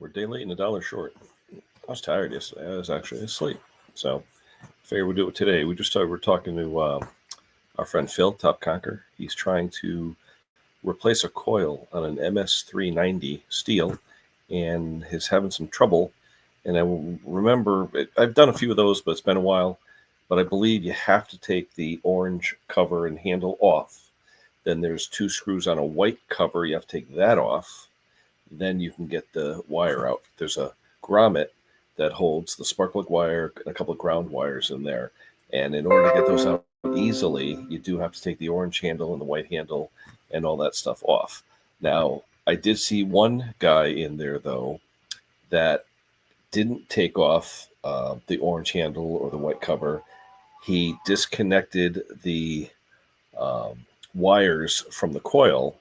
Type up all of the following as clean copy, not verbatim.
We're a day late and a dollar short. I was tired yesterday. I was actually asleep. So figure we'll do it today. We're talking to our friend Phil, Top Conker. He's trying to replace a coil on an MS390 steel and is having some trouble. And I remember, I've done a few of those, but it's been a while. But I believe you have to take the orange cover and handle off. Then there's two screws on a white cover. You have to take that off. Then you can get the wire out. There's a grommet that holds the spark plug wire and a couple of ground wires in there. And in order to get those out easily, you do have to take the orange handle and the white handle and all that stuff off. Now, I did see one guy in there, though, that didn't take off the orange handle or the white cover. He disconnected the wires from the coil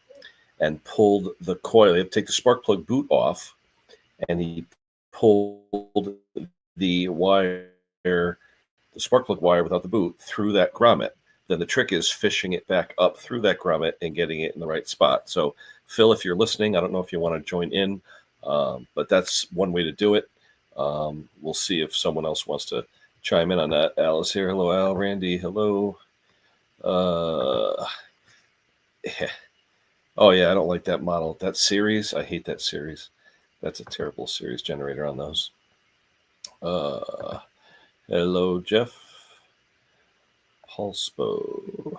and pulled the coil. You have to take the spark plug boot off, and he pulled the wire, the spark plug wire without the boot, through that grommet. Then the trick is fishing it back up through that grommet and getting it in the right spot. So, Phil, if you're listening, I don't know if you want to join in, but that's one way to do it. We'll see if someone else wants to chime in on that. Al is here. Hello, Al. Randy, hello. Yeah. Oh, yeah, I don't like that model. That series, I hate that series. That's a terrible series generator on those. Hello, Jeff. Pulsebo.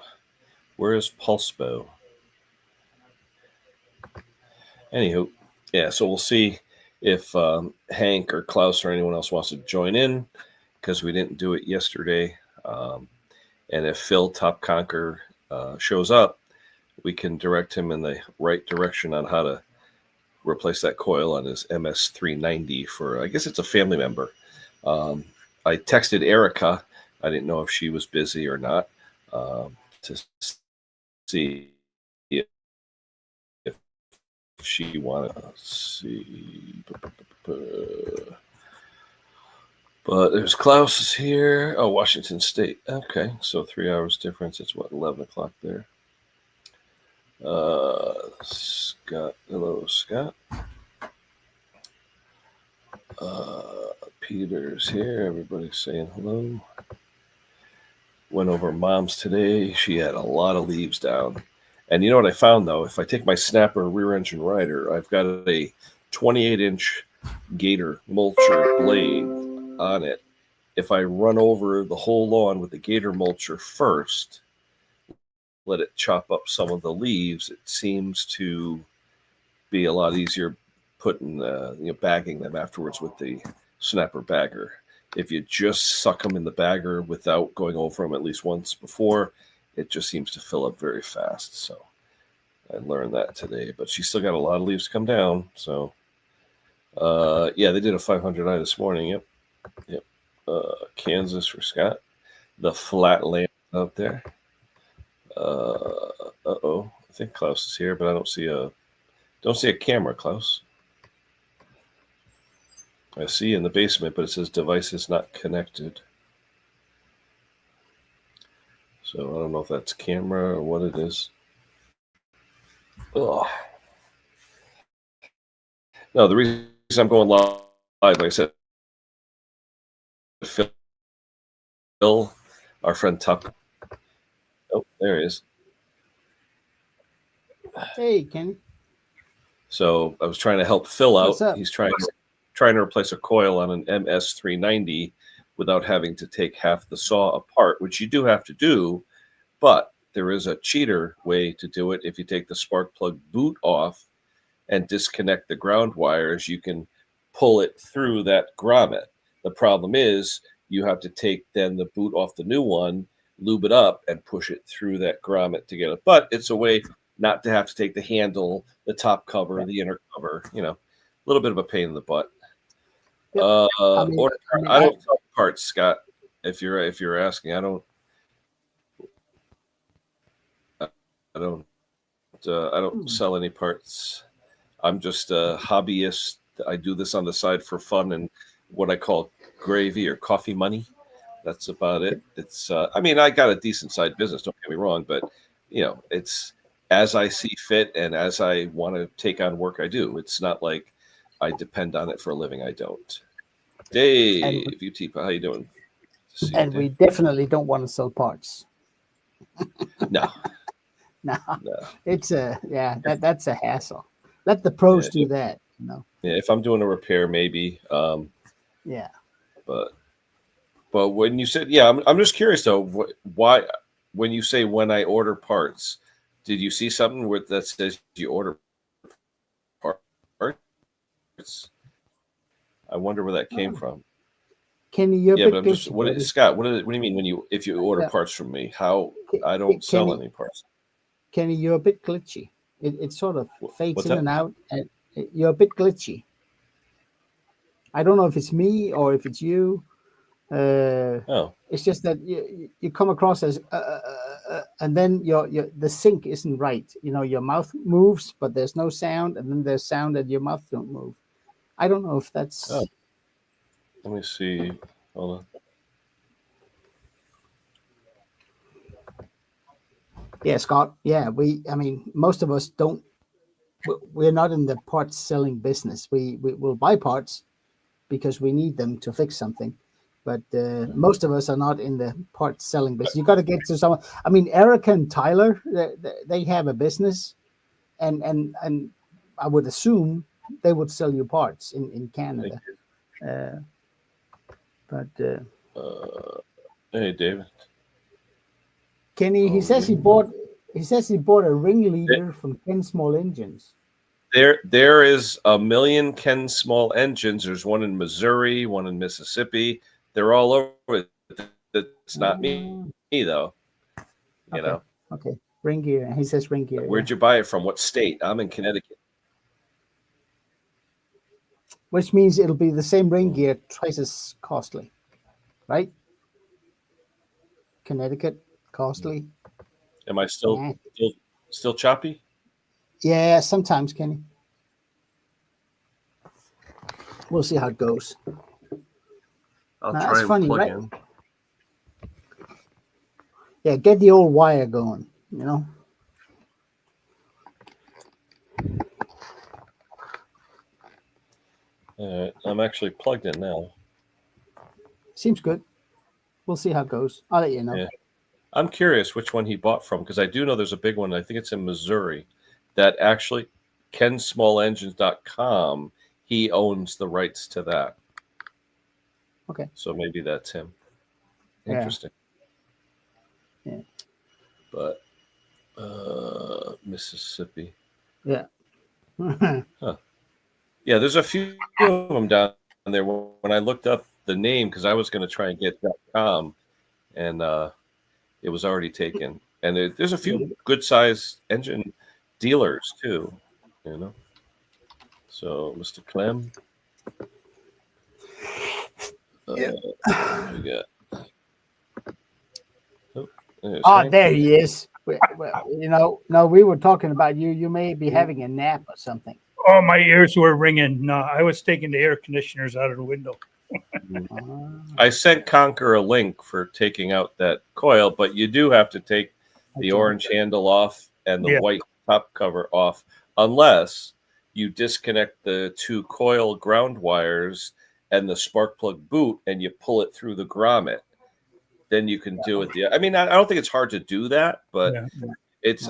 Where is Pulsebo? Anywho, yeah, so we'll see if Hank or Klaus or anyone else wants to join in, because we didn't do it yesterday. And if Phil Top Conker shows up, we can direct him in the right direction on how to replace that coil on his MS390 for, I guess it's a family member. I texted Erica. I didn't know if she was busy or not, to see if she wanted to see. But there's Klaus is here. Oh, Washington State. Okay, so 3 hours difference. It's what, 11 o'clock there. Scott. Hello, Scott. Peter's here. Everybody's saying hello. Went over Mom's today. She had a lot of leaves down. And you know what I found, though? If I take my snapper rear engine rider, I've got a 28-inch Gator mulcher blade on it. If I run over the whole lawn with the Gator mulcher first, let it chop up some of the leaves, it seems to be a lot easier putting, bagging them afterwards with the snapper bagger. If you just suck them in the bagger without going over them at least once before, it just seems to fill up very fast. So I learned that today, but she still got a lot of leaves to come down. So yeah, they did a 500i this morning. Yep. Kansas for Scott. The flat land out there. I think Klaus is here, but I don't see a camera, Klaus. I see you in the basement, but it says device is not connected. So I don't know if that's camera or what it is. Ugh. No, the reason I'm going live, like I said, Phil, our friend Top. Oh, there he is. Hey, Kenny. So I was trying to help Phil out. What's up? He's trying to replace a coil on an MS390 without having to take half the saw apart, which you do have to do, but there is a cheater way to do it. If you take the spark plug boot off and disconnect the ground wires, you can pull it through that grommet. The problem is you have to take then the boot off the new one, lube it up, and push it through that grommet to get it. But it's a way not to have to take the handle, the top cover, the inner cover, a little bit of a pain in the butt. Yep. I don't sell parts, Scott. If you're asking, I don't sell any parts. I'm just a hobbyist. I do this on the side for fun and what I call gravy or coffee money. That's about it. It's I got a decent side business, don't get me wrong, but it's as I see fit and as I want to take on work, I do. It's not like I depend on it for a living. I don't. Dave, UT, how you doing? See you, And we Dave. definitely don't want to sell parts. No, No, no. it's that's a hassle. Let the pros do that. Yeah, if I'm doing a repair, maybe. Yeah. But when you said, yeah, I'm just curious though. Why, when you say when I order parts, did you see something that says you order parts? I wonder where that came from. Kenny, you're a Yeah, but bit I'm just glitchy, buddy. Scott. What do you mean if you order Yeah. parts from me? How I don't sell Kenny, any parts. Kenny, you're a bit glitchy. It sort of fades What's in that? and out, and you're a bit glitchy. I don't know if it's me or if it's you. Oh, It's just that you come across as and then your the sync isn't right. Your mouth moves, but there's no sound, and then there's sound and your mouth don't move. I don't know if oh. that's Let me see. Hold on. yeah, Scott. Yeah, I mean, most of us don't. We're not in the parts selling business. We will buy parts because we need them to fix something. But most of us are not in the parts selling business. You got to get to someone. I mean, Erica and Tyler, they have a business, and I would assume they would sell you parts in Canada. But Hey, David. Kenny, he says he bought a ringleader from Ken Small Engines. There is a million Ken Small engines. There's one in Missouri, one in Mississippi. They're all over. It's not me though. Okay. Okay. Ring gear. He says ring gear. Where'd you buy it from? What state? I'm in Connecticut. Which means it'll be the same ring gear, twice as costly, right? Connecticut, costly. Am I still choppy? Yeah, sometimes, Kenny. We'll see how it goes. I'll Now, try that's and funny, plug right? in. Yeah, get the old wire going, All right, I'm actually plugged in now. Seems good. We'll see how it goes. I'll let you know. Yeah. I'm curious which one he bought from, because I do know there's a big one. I think it's in Missouri that actually KenSmallEngines.com, he owns the rights to that. Okay. So maybe that's him. Yeah. Interesting. Yeah. But Mississippi. Yeah. Huh. Yeah, there's a few of them down there. When I looked up the name, because I was going to try and get .com, and it was already taken. And there's a few good-sized engine dealers too, So, Mr. Clem, Yeah. what we got? Oh, there he is. Well, no, we were talking about you. You may be having a nap or something. Oh, my ears were ringing. No, I was taking the air conditioners out of the window. I sent Conker a link for taking out that coil, but you do have to take the orange handle off and the white top cover off, unless you disconnect the two coil ground wires and the spark plug boot and you pull it through the grommet. Then you can do it. I mean, I don't think it's hard to do that, but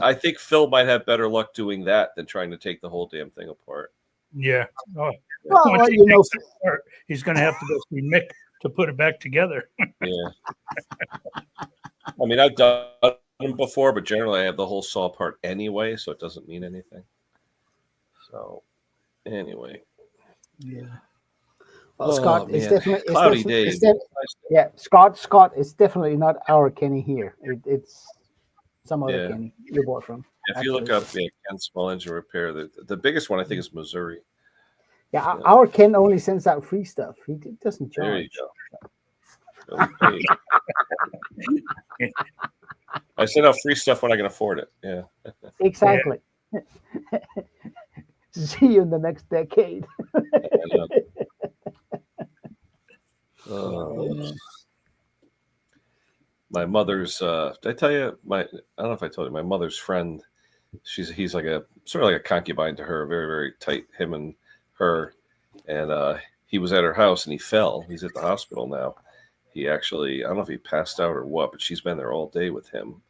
I think Phil might have better luck doing that than trying to take the whole damn thing apart. Yeah. Oh, well, he's going to have to go see Mick to put it back together. Yeah. I mean, I've done them before, but generally I have the whole saw apart anyway, so it doesn't mean anything. So, anyway. Yeah. Well, Scott, it's definitely cloudy day. Yeah, Scott, it's definitely not our Kenny here. It's some other Kenny you bought from. If you look up Ken Small Engine Repair, the biggest one I think is Missouri. Yeah, our Ken only sends out free stuff. He doesn't charge. There you go. I send out free stuff when I can afford it. Yeah. Exactly. See you in the next decade. My mother's did I tell you I don't know if I told you, my mother's friend, he's like a sort of like a concubine to her, very, very tight, him and her. and he was at her house and he fell. He's at the hospital now. He actually, I don't know if he passed out or what, but she's been there all day with him.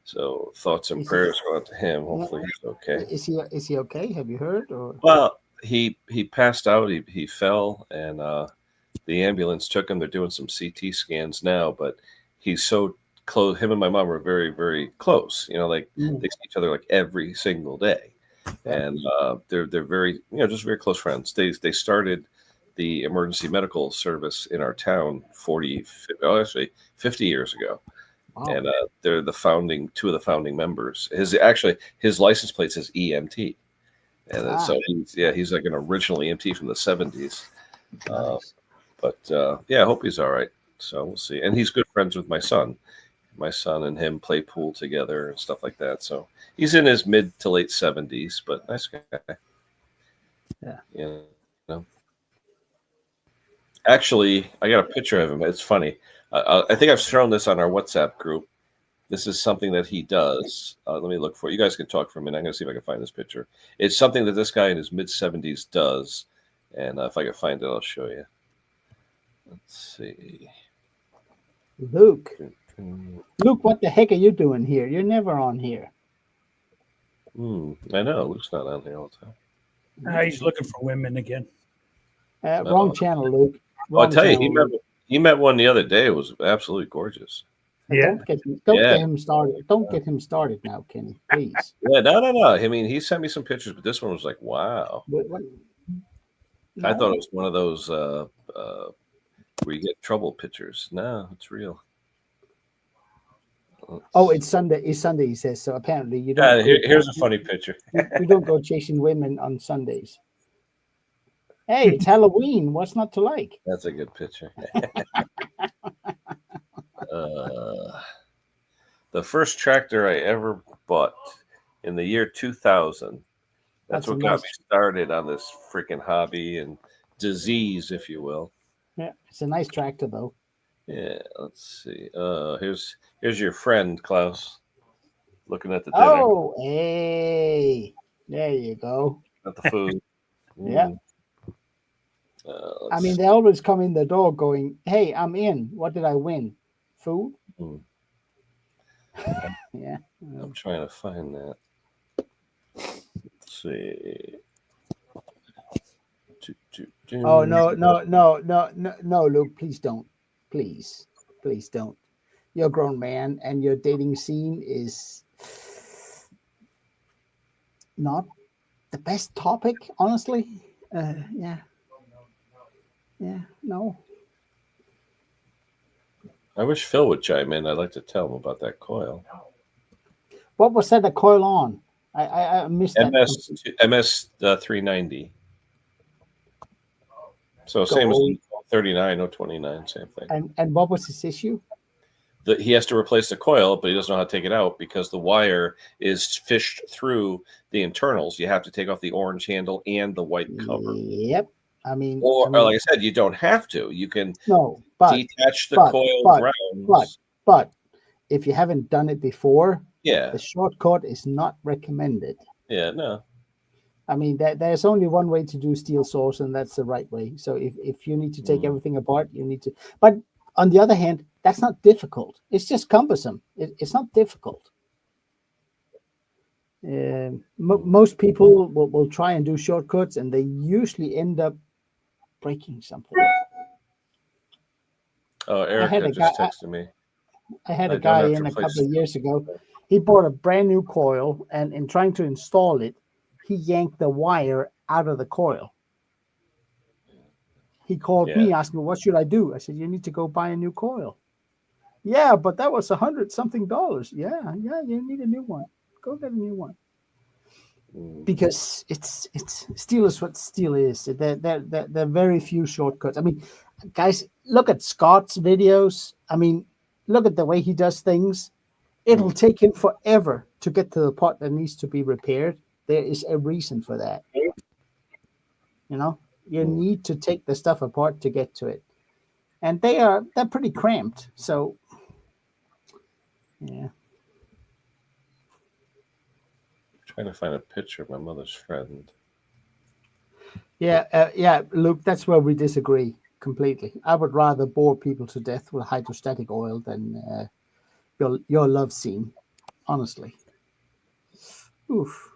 So thoughts and Is he- prayers go out to him. Hopefully he's okay. Is he okay? Have you heard? Or Well, he passed out. He fell, and the ambulance took him. They're doing some CT scans now, but he's so close. Him and my mom are very, very close. You know, like they see each other like every single day, Yeah. and they're very, just very close friends. They started the emergency medical service in our town 50 years ago. wow. And they're two of the founding members. His license plate says EMT, and so he's like an original EMT from the 70s. Nice. But I hope he's all right. So we'll see. And he's good friends with my son. My son and him play pool together and stuff like that. So he's in his mid to late 70s, but nice guy. Yeah. You know. Actually, I got a picture of him. It's funny. I think I've thrown this on our WhatsApp group. This is something that he does. Let me look for it. You guys can talk for a minute. I'm going to see if I can find this picture. It's something that this guy in his mid 70s does. And if I can find it, I'll show you. Let's see. Luke, what the heck are you doing here? You're never on here. I know. Luke's not on here all the time. He's looking for women again. Wrong channel, Luke. I'll tell you, he met one the other day. It was absolutely gorgeous. Yeah. Don't get him started. Don't get him started now, Kenny. Please. Yeah, no. I mean, he sent me some pictures, but this one was like, wow. What? I thought it was one of those where you get trouble pictures. No, it's real. It's Sunday. It's Sunday, he says. So apparently you don't. Here's a funny picture. You don't go chasing women on Sundays. Hey, it's Halloween. What's not to like? That's a good picture. The first tractor I ever bought in the year 2000. That's what got me started on this freaking hobby and disease, if you will. Yeah, it's a nice tractor, though. Yeah, let's see. Here's your friend Klaus, looking at the dinner. Oh, hey, there you go. At the food. Yeah. I mean, they always come in the door going, "Hey, I'm in. What did I win? Food." Yeah. I'm trying to find that. Let's see. Oh no, Luke! Please don't. Please don't. You're a grown man, and your dating scene is not the best topic, honestly. Yeah, no. I wish Phil would chime in. I'd like to tell him about that coil. What was that? The coil on? I missed that. MS 390. So same as 39, 029, same thing. And what was his issue? He has to replace the coil, but he doesn't know how to take it out because the wire is fished through the internals. You have to take off the orange handle and the white cover. Yep. I mean, like I said, you don't have to. You can detach the coil grounds. But if you haven't done it before, the shortcut is not recommended. Yeah, no. I mean, there's only one way to do steel saws, and that's the right way. So if you need to take everything apart, you need to. But on the other hand, that's not difficult. It's just cumbersome. It's not difficult. Most people will try and do shortcuts, and they usually end up breaking something. Oh, Erica just texted me. I had a guy in a couple of years ago. He bought a brand new coil, and in trying to install it, he yanked the wire out of the coil. He called me asking, "What should I do?" I said, "You need to go buy a new coil." Yeah, but that was $100-something. Yeah, you need a new one. Go get a new one. Because it's steel is what steel is. There are very few shortcuts. I mean, guys, look at Scott's videos. I mean, look at the way he does things. It'll take him forever to get to the part that needs to be repaired. There is a reason for that. You know, you need to take the stuff apart to get to it, and they're pretty cramped. So, yeah. Trying to find a picture of my mother's friend. Yeah, Luke, that's where we disagree completely. I would rather bore people to death with hydrostatic oil than your love scene, honestly. Oof.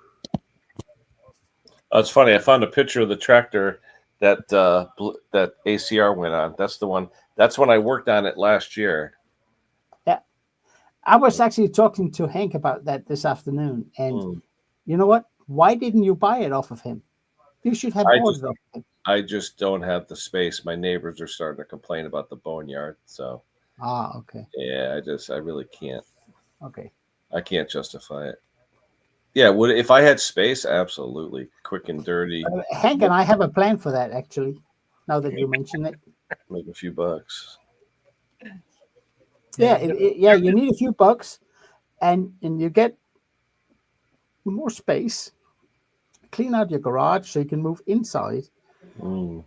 Oh, it's funny. I found a picture of the tractor that that ACR went on. That's the one. That's when I worked on it last year. Yeah, I was actually talking to Hank about that this afternoon, and Mm. you know what? Why didn't you buy it off of him? You should have I bought just it off of him. I just don't have the space. My neighbors are starting to complain about the boneyard. So Ah, okay, yeah, I really can't. okay. I can't justify it. Yeah, would if I had space, absolutely. Quick and dirty, Hank and I have a plan for that actually. Now that you mention it, make a few bucks. yeah, Yeah. yeah, you need a few bucks, and you get more space. Clean out your garage so you can move inside. Mm.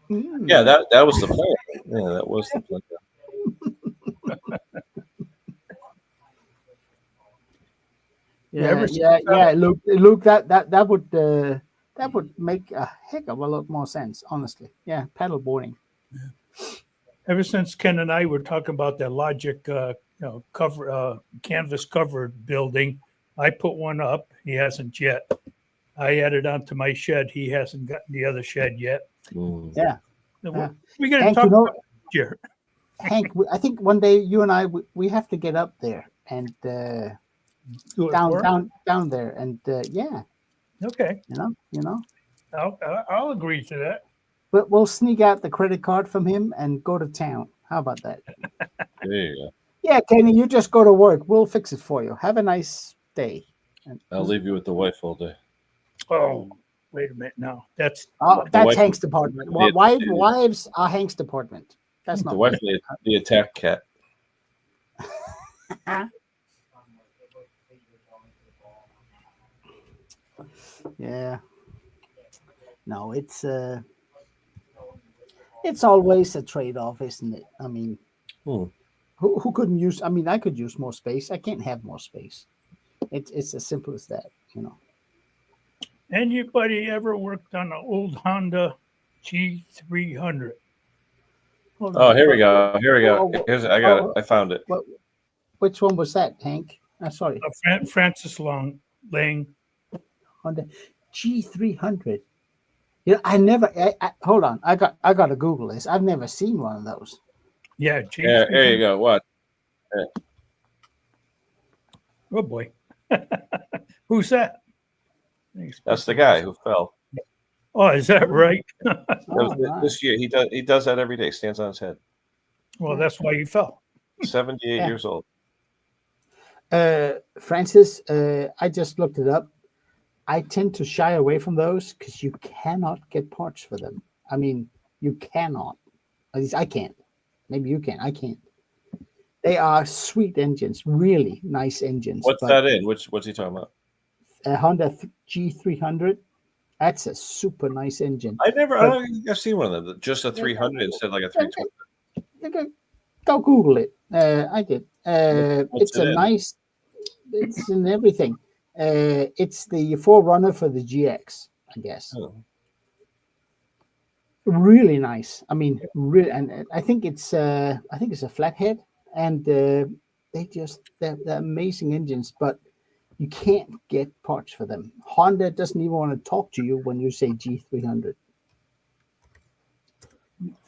Yeah, Mm. that was the plan. Yeah, that was the plan. Yeah, ever Yeah. Luke, that would make a heck of a lot more sense, honestly. Yeah, paddle boarding. ever since Ken and I were talking about that Logic, cover canvas covered building, I put one up. He hasn't yet. I added onto my shed. He hasn't gotten the other shed yet. Mm. Yeah, So yeah. we're going to Hank, talk about it next year. Hank, I think one day you and I we have to get up there and Do it for him. down there and yeah, Okay, you know. I'll agree to that. But we'll sneak out the credit card from him and go to town. How about that? There you go. Yeah, Kenny, you just go to work. We'll fix it for you. Have a nice day. And I'll leave you with the wife all day. Oh, wait a minute now. That's oh, The that's wife, Hank's department. the, Wives are Hank's department. That's the not wife, me. the attack cat. Yeah. No, it's always a trade-off, isn't it? I mean, Hmm. who couldn't use? I mean, I could use more space. I can't have more space. It's as simple as that, you know. anybody ever worked on an old Honda G300? Hold Oh, on. here we go. Here we go. Oh, Here's I got it. oh, I found it. what, which one was that, Hank? I'm sorry. Francis Lang. Honda G300. You know, I never. Hold on. I got to Google this. I've never seen one of those. Yeah, Yeah, there you G300. go. What? Oh boy. Who's that? That's the guy who fell. Oh, is that right? That Oh, was right. this year. He does that every day. Stands on his head. Well, that's why you fell. 78 Yeah. years old. Francis, I just looked it up. I tend to shy away from those because you cannot get parts for them. I mean, you cannot. At least I can't. Maybe you can. I can't. They are sweet engines, really nice engines. What's but that in? What's he talking about? a Honda G300, that's a super nice engine. I But don't think I've seen one of them. Just a 300 instead of like a 320. go Google it. I did. What's It's it a in? nice. It's in everything. It's the forerunner for the GX, I guess. Oh. Really nice. I mean, really, and I think it's a flathead, and they're amazing engines, but you can't get parts for them. Honda doesn't even want to talk to you when you say G300.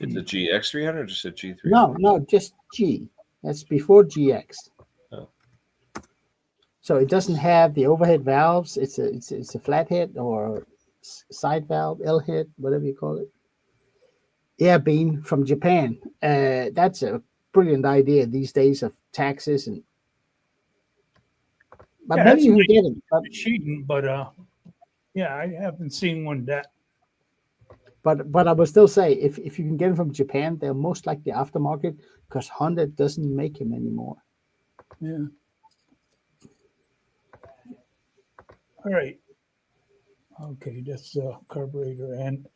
It's a GX300 or just a G300? No, just G. That's before GX. Oh. So it doesn't have the overhead valves. It's a flathead or side valve, L head, whatever you call it. Air beam from Japan. That's a brilliant idea these days of taxes but Yeah, maybe that's you can nice get them. machine, but yeah, I haven't seen one that. But I will still say if you can get them from Japan, they're most likely aftermarket because Honda doesn't make them anymore. Yeah. All right. Okay, that's carburetor and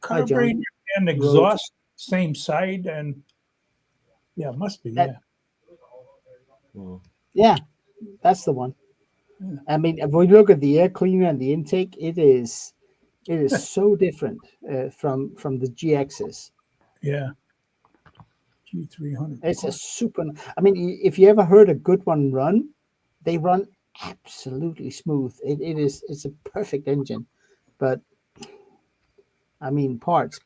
Hi, John. carburetor and exhaust same side, and yeah, it must be. That- Hmm. Yeah, that's the one. Yeah. I mean, if we look at the air cleaner and the intake, it is It is so different from the GXs. Yeah. G300. It's a super. I mean, if you ever heard a good one run, they run absolutely smooth. It's a perfect engine, but I mean, parts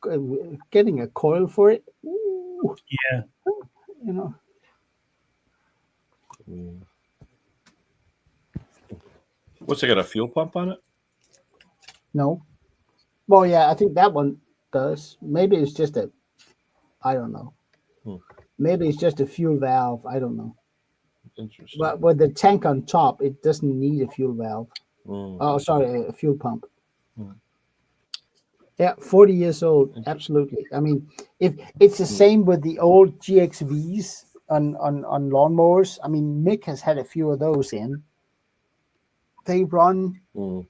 getting a coil for it, ooh, Yeah. you know. Mm. What's it got? A fuel pump on it? No, well, yeah, I think that one does. Maybe it's just a. I don't know. Hmm. Maybe it's just a fuel valve. I don't know. Interesting. But with the tank on top, it doesn't need a fuel valve. Mm. Oh, sorry, a fuel pump. Hmm. Yeah, 40 years old. Interesting. Absolutely. I mean, if it's the Hmm. same with the old GXVs on lawnmowers. I mean, Mick has had a few of those in. They run Mm.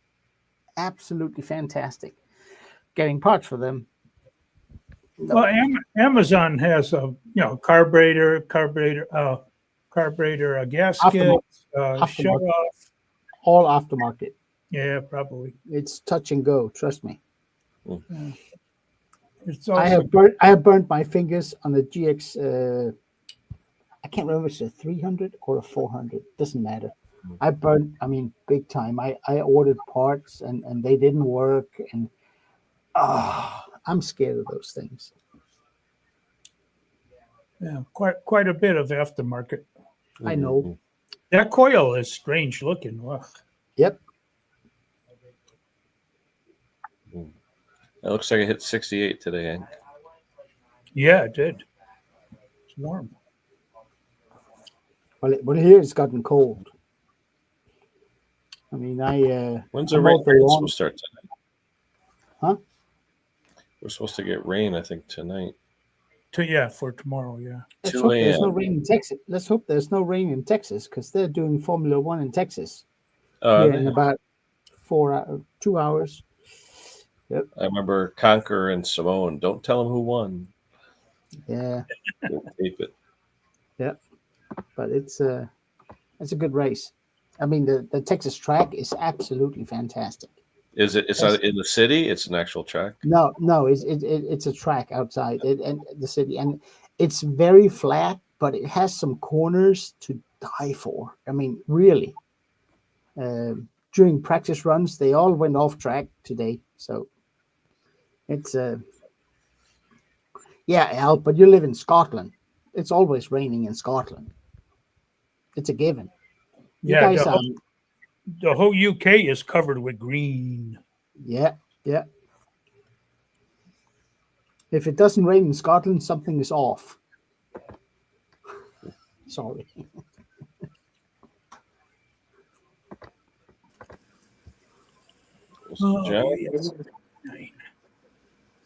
absolutely fantastic. Getting parts for them. No. Well, Amazon has a carburetor, a gasket, shut Aftermarket. off. All aftermarket. Yeah, probably. It's touch and go. Trust me. Yeah. It's also I have burnt my fingers on the GX. I can't remember if it's a 300 or a 400. Doesn't matter. I burnt. I mean, big time. I ordered parts and they didn't work, and I'm scared of those things. quite a bit of aftermarket. I know. That coil is strange looking. Ugh. Yep. Mm. It looks like it hit 68 today, Hank. Yeah, it did. It's warm. Well, here it's gotten cold. I mean, When's I the rain mowed the lawn. supposed to start tonight? Huh? We're supposed to get rain, I think, tonight. For tomorrow. Yeah. Let's 2 hope there's no a.m. rain in Texas. Let's hope there's no rain in Texas because they're doing Formula One in Texas Are here in they? about 2 hours. Yep. I remember Conker and Simone. Don't tell them who won. Yeah. We'll tape it. Yeah. But it's a good race. I mean, the Texas track is absolutely fantastic. Is it? It's not in the city. It's an actual track. No, it's a track outside and the city, and it's very flat, but it has some corners to die for. I mean, really. During practice runs, they all went off track today, so it's yeah, Al. But you live in Scotland. It's always raining in Scotland. It's a given. You Yeah. guys, The whole UK is covered with green. yeah. If it doesn't rain in Scotland, something is off. Sorry. John, Yes.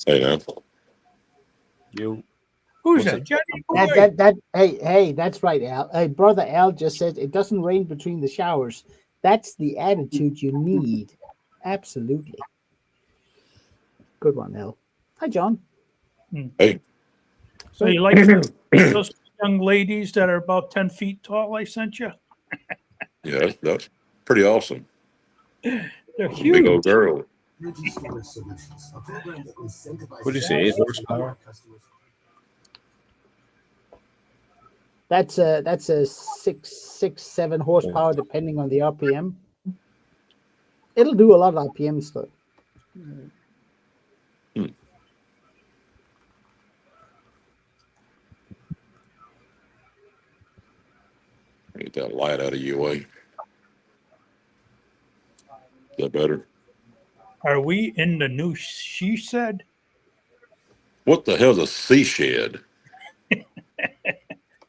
Hey, now. you. Who's What's that? it? Johnny boy? Hey, that's right, Al. Hey, brother Al just said it doesn't rain between the showers. That's the attitude you need. Absolutely. Good one, Al. Hi, John. Hey. So you like those young ladies that are about 10 feet tall I sent you? Yeah, that's pretty awesome. They're Big old huge. girl. What'd you say? 8 horsepower. That's a 7 horsepower depending on the RPM. It'll do a lot of RPMs though. Get that light out of your way. Is that better? Are we in the new she said? What the hell's a sea shed?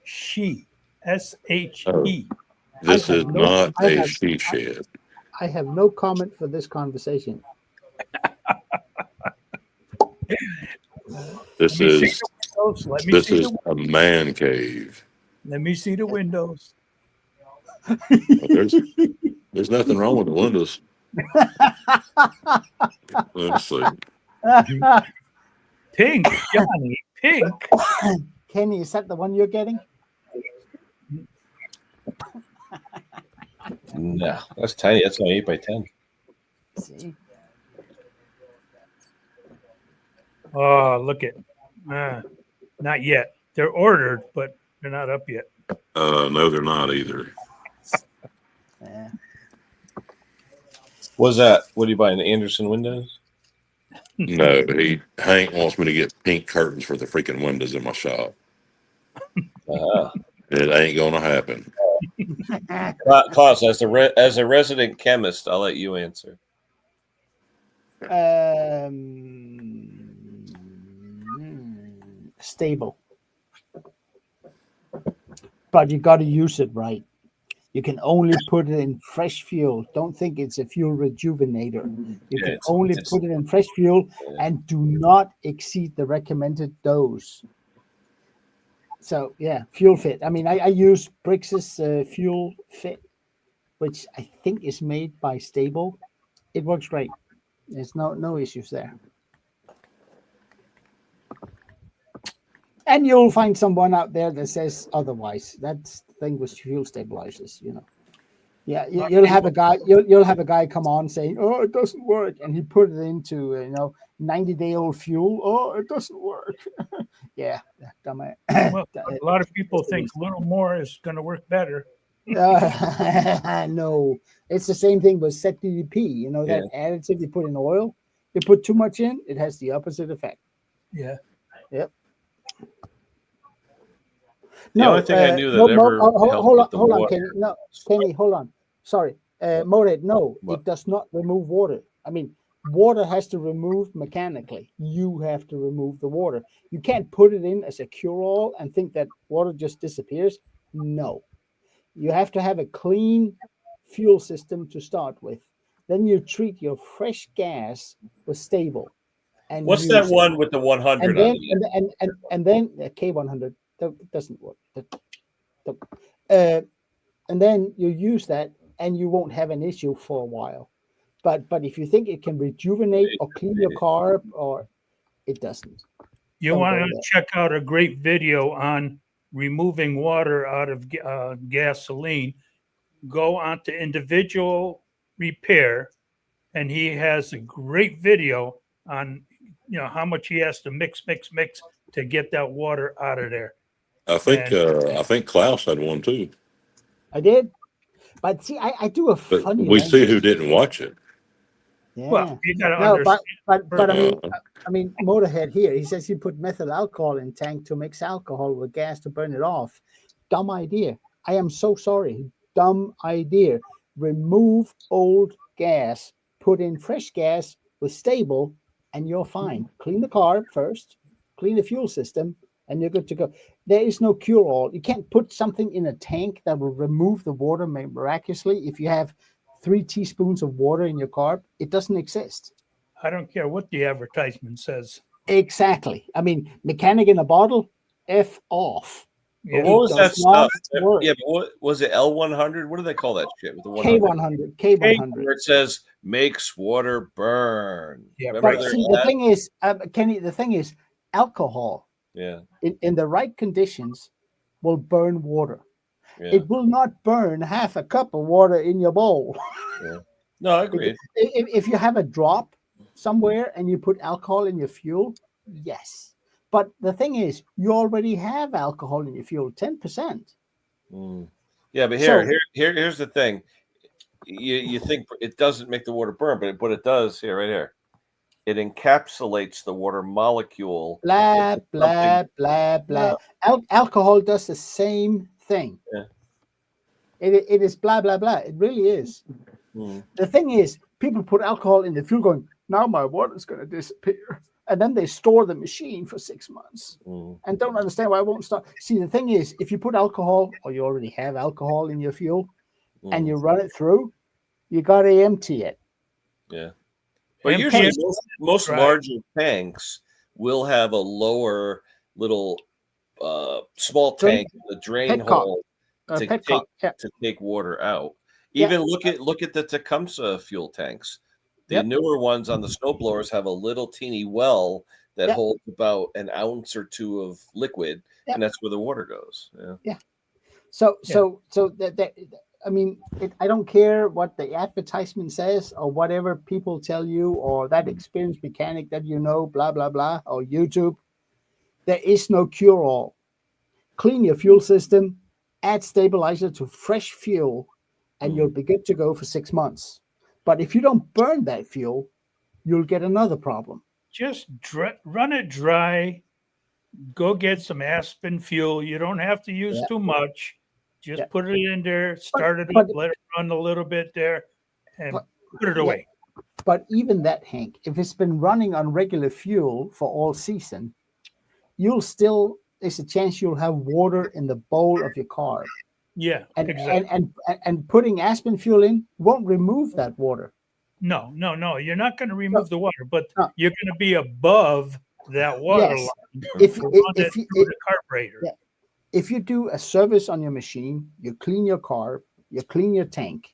She. SHE. This I is have no- not I a have- she shed. I have no comment for this conversation. This Let me see is the windows. Let me this see is a man cave. Let me see the windows. There's nothing wrong with the windows. Let's see. Pink, Johnny, pink. Kenny, is that the one you're getting? No, that's tiny. That's only 8 by 10. See? Oh, look at, not yet. They're ordered, but they're not up yet. No, they're not either. Yeah. What's that? What are you buying? The Anderson windows? No, Hank wants me to get pink curtains for the freaking windows in my shop. Uh-huh. It ain't gonna happen. Klaus, as a resident chemist, I'll let you answer. Stable, but you got to use it right. You can only put it in fresh fuel. Don't think it's a fuel rejuvenator. You Yeah, can only put it in fresh fuel and do not exceed the recommended dose. So yeah, fuel fit. I mean, I use Brix's fuel fit, which I think is made by Stable. It works great. There's no issues there. And you'll find someone out there that says otherwise. That's the thing with fuel stabilizers, you know. Yeah, you'll have a guy. You'll have a guy come on saying, "Oh, it doesn't work," and he put it into 90-day-old fuel. Oh, it doesn't work. Yeah, dumb. Well, a lot of people think a little more is going to work better. No, it's the same thing with set DDP. You know that additive you put in oil. You put too much in, it has the opposite effect. Yeah. Yep. The only thing I knew that ever helped hold on, Kenny. No, Kenny, hold on. Sorry, Mored. No, it does not remove water. I mean, water has to remove mechanically. You have to remove the water. You can't put it in as a cure-all and think that water just disappears. No, you have to have a clean fuel system to start with. Then you treat your fresh gas with Stable. And what's that one with the 100 and then, and then K100 that doesn't work. And then you use that and you won't have an issue for a while. But if you think it can rejuvenate or clean your carb, or it doesn't. You want to check out a great video on removing water out of gasoline. Go onto individual repair, and he has a great video on how much he has to mix to get that water out of there. I think Klaus had one too. I did, but see, I do a funny. We see who didn't watch it. Yeah. Well, you got to understand. But I mean, Motorhead here. He says you put methyl alcohol in tank to mix alcohol with gas to burn it off. Dumb idea. I am so sorry. Dumb idea. Remove old gas. Put in fresh gas with Stable, and you're fine. Clean the carb first. Clean the fuel system, and you're good to go. There is no cure-all. You can't put something in a tank that will remove the water miraculously. If you have 3 teaspoons of water in your carb, it doesn't exist. I don't care what the advertisement says. Exactly. I mean, mechanic in a bottle, F off. Yeah. What was that stuff? Yeah, but what was it? L100? What do they call that shit? With the K100. Where it says makes water burn. Yeah, but see, the thing is, Kenny, the thing is, alcohol. Yeah. In the right conditions, will burn water. Yeah. It will not burn half a cup of water in your bowl. Yeah. No, I agree. If you have a drop somewhere and you put alcohol in your fuel, yes. But the thing is, you already have alcohol in your fuel, 10%. Yeah, but here's the thing. You think it doesn't make the water burn, but what it does here, right here, it encapsulates the water molecule. Blah, blah, blah, blah. Alcohol does the same thing. Yeah. It is blah, blah, blah. It really is. The thing is, people put alcohol in the fuel going, now my water's going to disappear. And then they store the machine for 6 months and don't understand why it won't start. See, the thing is, if you put alcohol, or you already have alcohol in your fuel, and you run it through, you got to empty it. Yeah. But usually most larger tanks will have a lower little small tank, the drain hole to take water out. Even look at the Tecumseh fuel tanks. The newer ones on the snowblowers have a little teeny well that holds about an ounce or 2 of liquid, and that's where the water goes. So I mean, I don't care what the advertisement says or whatever people tell you or that experienced mechanic that you know, blah, blah, blah, or YouTube. There is no cure-all. Clean your fuel system, add stabilizer to fresh fuel, and you'll be good to go for 6 months. But if you don't burn that fuel, you'll get another problem. Just run it dry. Go get some aspen fuel. You don't have to use too much. Just put it in there, start it up, let it run a little bit there, and put it away. But even that, Hank, if it's been running on regular fuel for all season, there's a chance you'll have water in the bowl of your car. Yeah, and, exactly. And putting aspen fuel in won't remove that water. No. You're not going to remove the water, but you're going to be above that water line. If the carburetor. Yeah. If you do a service on your machine, you clean your car, you clean your tank,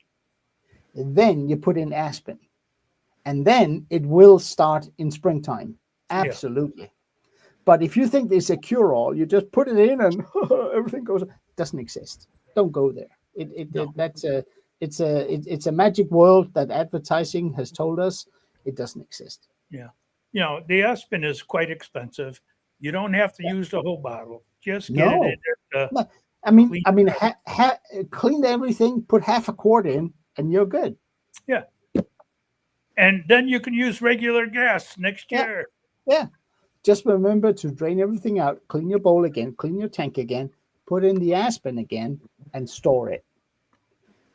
then you put in aspen, and then it will start in springtime. Absolutely. Yeah. But if you think there's a cure-all, you just put it in and everything goes. It doesn't exist. Don't go there. It's a magic world that advertising has told us it doesn't exist. Yeah. The aspen is quite expensive. You don't have to use the whole bottle. Just get it in there. No. Clean everything, put half a quart in, and you're good. Yeah. And then you can use regular gas next year. Yeah. Just remember to drain everything out, clean your bowl again, clean your tank again, put in the aspen again, and store it.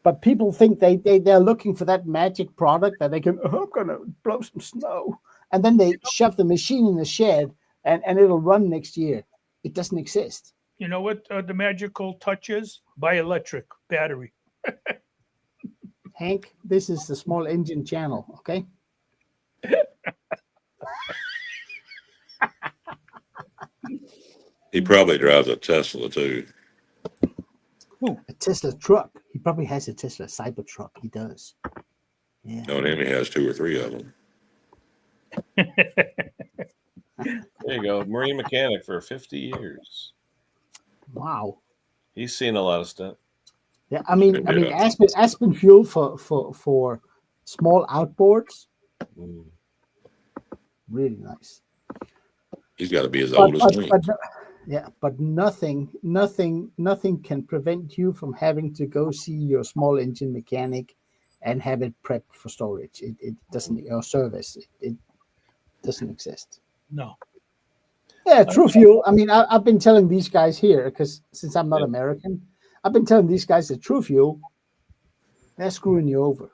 But people think they're looking for that magic product that they can, I'm going to blow some snow. And then they shove the machine in the shed and it'll run next year. It doesn't exist. You know what the magical touch is? Bioelectric battery. Hank, this is the small engine channel, okay? He probably drives a Tesla too. A Tesla truck. He probably has a Tesla Cybertruck. He does. Yeah. No, and he has 2 or 3 of them. There you go. Marine mechanic for 50 years. Wow. He's seen a lot of stuff. Yeah, I mean, aspen fuel for small outboards. Really nice. He's got to be as old as me. But nothing can prevent you from having to go see your small engine mechanic and have it prepped for storage. It doesn't, or service. It doesn't exist. No. Yeah, True Fuel. I mean, I've been telling these guys here, because since I'm not American, I've been telling these guys that True Fuel, they're screwing you over.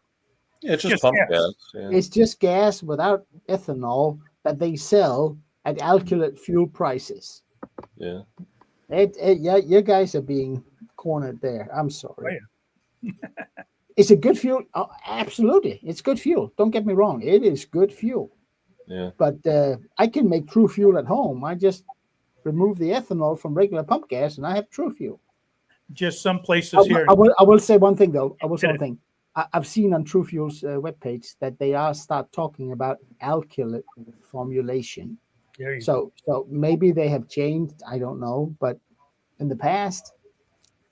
Yeah, it's just pump gas. Yeah. It's just gas without ethanol that they sell at alkylate fuel prices. Yeah. You guys are being cornered there. I'm sorry. Oh, yeah. Is it good fuel? Oh, absolutely. It's good fuel. Don't get me wrong. It is good fuel. Yeah. But I can make True Fuel at home. I just remove the ethanol from regular pump gas and I have True Fuel. Just some places here. I will say one thing, though. I've seen on True Fuel's webpage that they start talking about alkylate formulation. So maybe they have changed. I don't know. But in the past,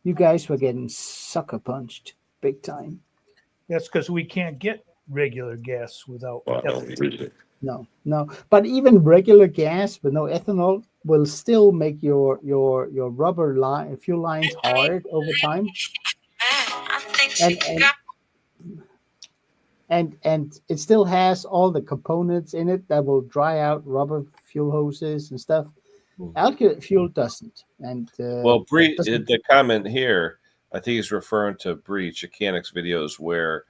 you guys were getting sucker punched big time. That's because we can't get regular gas without ethanol. No. But even regular gas with no ethanol will still make your rubber fuel lines hard over time. And it still has all the components in it that will dry out rubber fuel hoses and stuff. Alkylate fuel doesn't. And the comment here, I think he's referring to Breach Mechanics videos where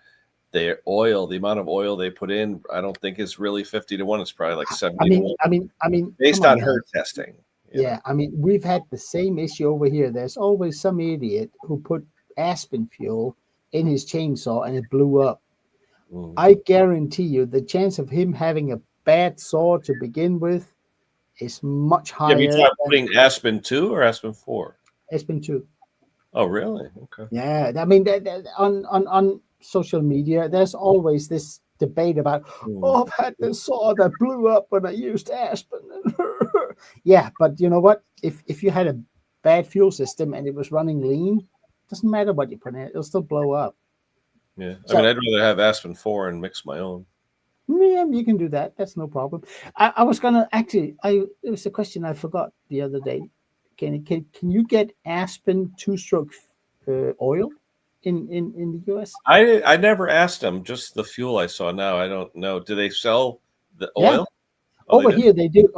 the amount of oil they put in, I don't think is really 50-1. It's probably like 70. I mean, based on her testing. Yeah, I mean, we've had the same issue over here. There's always some idiot who put aspen fuel in his chainsaw and it blew up. I guarantee you the chance of him having a bad saw to begin with is much higher. Have you tried putting Aspen 2 or Aspen 4? Aspen 2. Oh, really? Okay. Yeah, I mean, on social media, there's always this debate about, I've had this saw that blew up when I used Aspen. Yeah, but you know what? If you had a bad fuel system and it was running lean, Doesn't matter what you put in it; it'll still blow up. Yeah. I So- mean, I'd rather have Aspen 4 and mix my own. Yeah, you can do that. That's no problem. I was gonna actually. It was a question I forgot the other day. Can you get Aspen 2-stroke oil in the US? I never asked them, just the fuel I saw now. I don't know. Do they sell the Yeah. oil? Oh, Over they do? here they do.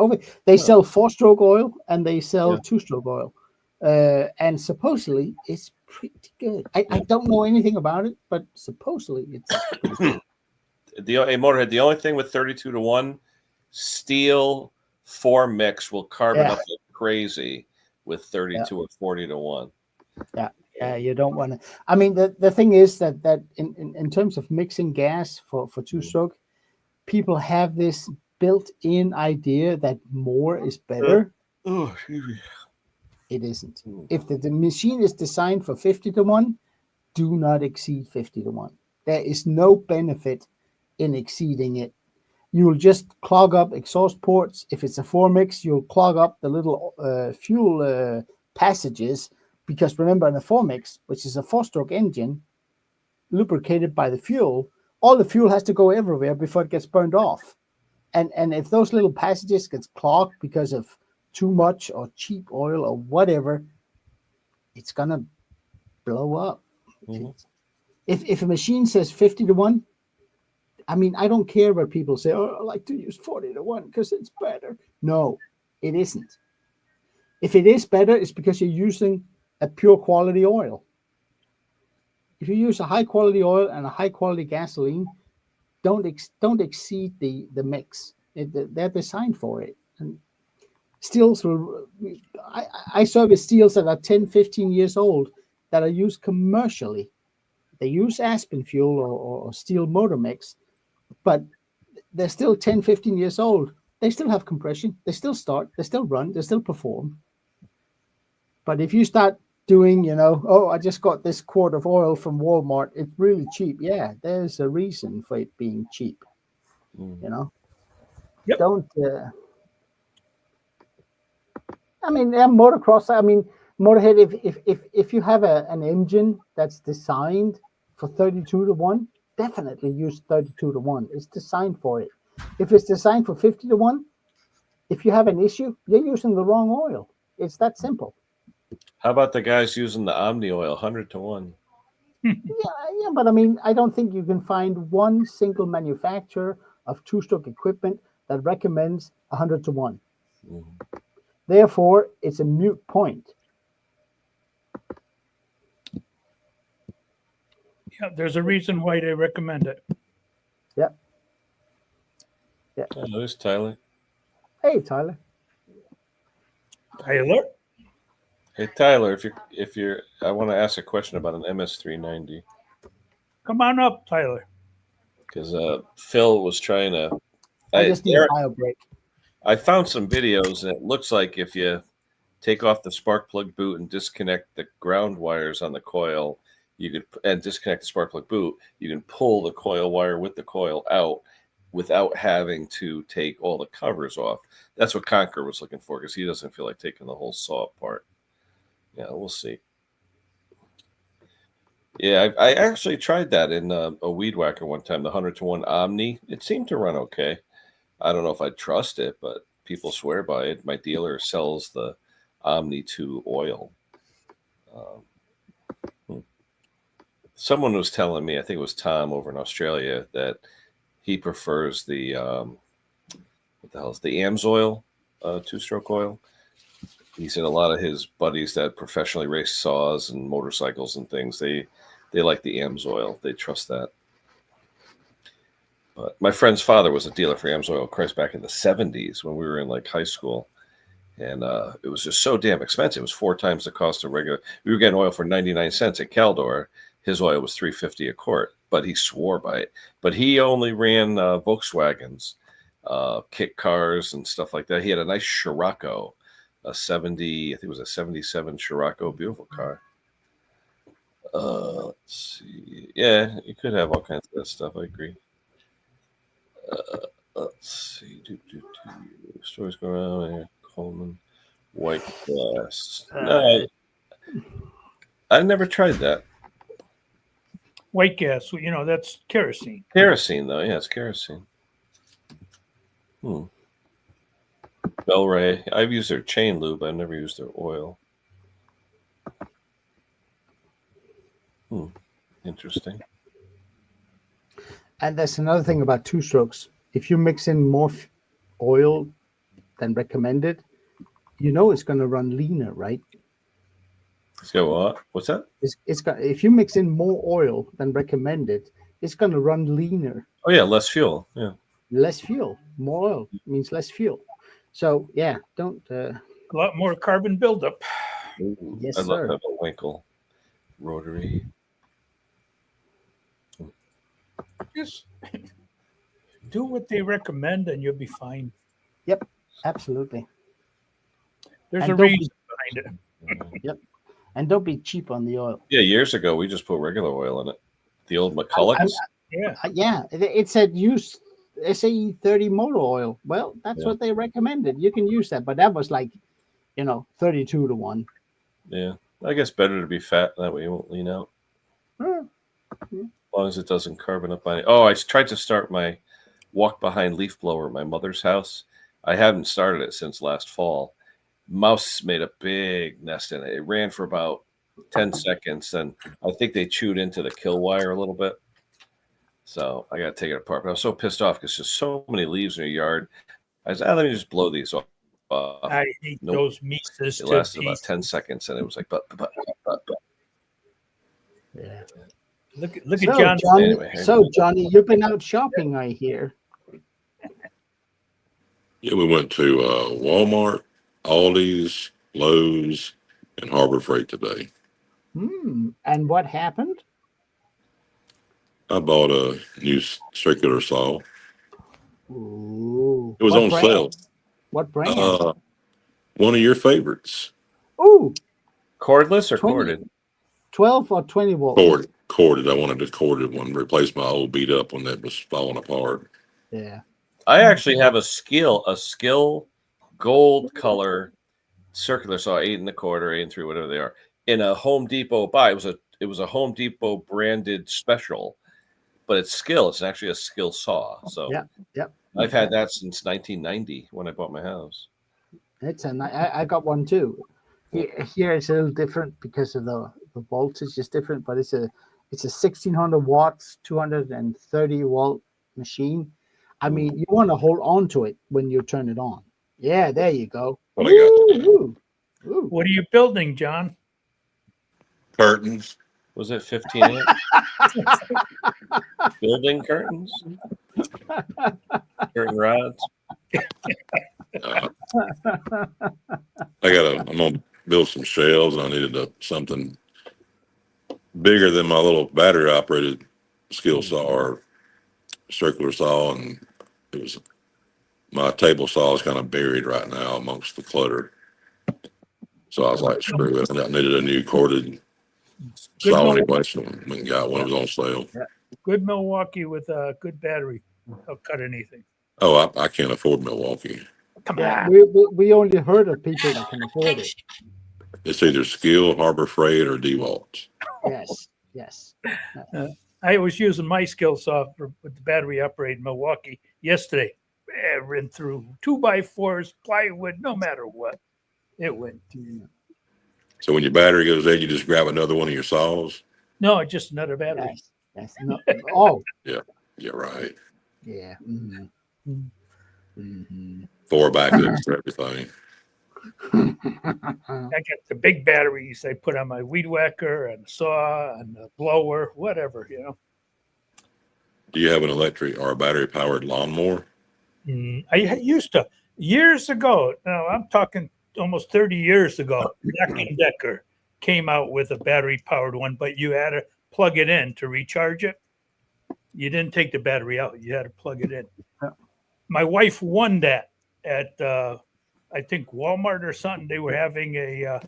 They Oh. sell 4-stroke oil and they sell Yeah. 2-stroke oil, and supposedly it's pretty good. I Yeah. don't know anything about it, but supposedly it's pretty good. Hey, Motorhead, the only thing with 32 to 1, steel 4 mix will carbon Yeah. up like crazy with 32 or 40 to 1. Yeah, you don't want to. I mean, the thing is that in terms of mixing gas for 2-stroke, people have this built-in idea that more is better. Oh, excuse me. It isn't. If the machine is designed for 50 to 1, do not exceed 50 to 1. There is no benefit in exceeding it. You'll just clog up exhaust ports. If it's a 4-mix, you'll clog up the little fuel passages, because remember, in a 4-mix, which is a 4-stroke engine, lubricated by the fuel, all the fuel has to go everywhere before it gets burned off. And if those little passages gets clogged because of too much or cheap oil or whatever, it's gonna blow up. Mhm. If a machine says 50 to 1, I mean, I don't care what people say. Oh, I like to use 40 to 1 because it's better. No, it isn't. If it is better, it's because you're using a pure quality oil. If you use a high quality oil and a high quality gasoline, don't exceed the mix. They're designed for it. And steels will. I service steels that are 10, 15 years old that are used commercially. They use Aspen fuel or steel motor mix, but they're still 10, 15 years old. They still have compression. They still start. They still run. They still perform. But if you start doing, oh, I just got this quart of oil from Walmart, it's really cheap. Yeah, there's a reason for it being cheap. Yep. Don't. I mean, motocross. I mean, Motorhead. If you have an engine that's designed for 32 to 1, definitely use 32 to 1. It's designed for it. If it's designed for 50 to 1, if you have an issue, you're using the wrong oil. It's that simple. How about the guys using the Omni oil, 100 to 1? Yeah, but I mean, I don't think you can find one single manufacturer of 2-stroke equipment that recommends 100 to 1. Mm-hmm. Therefore, it's a moot point. Yeah, there's a reason why they recommend it. Yeah. Oh, there's Tyler. Hey, Tyler. Tyler? Hey, Tyler, if you're, I want to ask a question about an MS390. Come on up, Tyler. Because Phil was trying to. I just need a bio break. I found some videos, and it looks like if you take off the spark plug boot and disconnect the ground wires on the coil, and disconnect the spark plug boot, you can pull the coil wire with the coil out without having to take all the covers off. That's what Conker was looking for, because he doesn't feel like taking the whole saw apart. Yeah, we'll see. Yeah, I actually tried that in a weed whacker one time, the 100 to 1 Omni. It seemed to run okay. I don't know if I trust it, but people swear by it. My dealer sells the Omni 2 oil. Someone was telling me, I think it was Tom over in Australia, that he prefers the what the hell is the Amsoil 2-stroke oil. He said a lot of his buddies that professionally race saws and motorcycles and things, they like the Amsoil. They trust that. But my friend's father was a dealer for Amsoil, Christ, back in the 70s when we were in like high school. And it was just so damn expensive. It was 4 times the cost of regular. We were getting oil for 99 cents at Caldor. His oil was $3.50 a quart, but he swore by it. But he only ran Volkswagens, kit cars and stuff like that. He had a nice Scirocco, a 70, I think it was a 77 Scirocco, beautiful car. Let's see. Yeah, you could have all kinds of that stuff. I agree. Let's see. Stories going on here. Coleman, white glass. No, I never tried that. White gas, you know, that's kerosene. Kerosene, though. Yeah, it's kerosene. Bel-Ray. I've used their chain lube. I've never used their oil. Interesting. And there's another thing about two strokes. If you mix in more oil than recommended, you know it's going to run leaner, right? Let's go. What? What's that? It's got, if you mix in more oil than recommended, it's going to run leaner. Oh yeah, less fuel. Yeah. Less fuel. More oil means less fuel. So yeah, don't. A lot more carbon buildup. Yes, I love sir. that Winkle rotary. Just do what they recommend and you'll be fine. Yep, absolutely. There's And a don't reason behind it. Yep, and don't be cheap on the oil. Yeah, years ago we just put regular oil in it. The old McCulloch's. Yeah. Yeah, it said use SAE 30 motor oil. Well, that's Yeah. what they recommended. You can use that, but that was like, 32 to 1. Yeah, I guess better to be fat. That way you won't lean out. Hmm. As long as it doesn't carbon up my. Oh, I tried to start my walk behind leaf blower at my mother's house. I haven't started it since last fall. Mouse made a big nest in it. It ran for about 10 seconds, and I think they chewed into the kill wire a little bit. So I got to take it apart. But I was so pissed off because there's so many leaves in your yard. I said, let me just blow these off. I hate Nope. those Mises It to lasted about pieces. 10 seconds, and it was like, but. Yeah. Look at So, John. Johnny, Anyway, Johnny, you've been out shopping, I hear. Yeah, we went to Walmart, Aldi's, Lowe's, and Harbor Freight today. And what happened? I bought a new circular saw. Ooh. It was What on brand? sale. What brand? One of your favorites. Ooh, Cordless or 20. corded? 12 or 20 volt? Corded. I wanted a corded one, replace my old beat up one that was falling apart. Yeah. I actually have a skill gold color circular saw, 8 1/4, 8 3, whatever they are, in a Home Depot buy. It was a Home Depot branded special, but it's skill. It's actually a skill saw. So Yep. I've had that since 1990 when I bought my house. I got one too. Here it's a little different because of the voltage is different, but it's a 1600 watts, 230 volt machine. I mean, you want to hold on to it when you turn it on. Yeah, there you go. What I got? Ooh. What are you building, John? Curtains. Was it 15 amp? Building curtains? Curtain rods? I'm gonna build some shelves, and I needed something bigger than my little battery operated skill saw or circular saw, and it was my table saw is kind of buried right now amongst the clutter. So I was like, screw it. I needed a new corded saw anyway, so went and got one. It was on sale. Good Milwaukee with a good battery. They'll cut anything. Oh, I can't afford Milwaukee. Come Yeah, on. we only heard of people that can afford it. It's either Skill, Harbor Freight, or DeWalt. Yes. I was using my skill saw with the battery operated Milwaukee yesterday. It ran through 2x4s, plywood, no matter what. It went. So when your battery goes dead, you just grab another one of your saws. No, just another battery. Yes. No. Oh. Yeah, right. Yeah. 4 backups for everything. I got the big batteries I put on my weed whacker and saw and the blower, whatever, Do you have an electric or a battery powered lawnmower? I used to years ago. Now I'm talking almost 30 years ago. Black & Decker came out with a battery powered one, but you had to plug it in to recharge it. You didn't take the battery out. You had to plug it in. My wife won that at I think Walmart or something. They were having a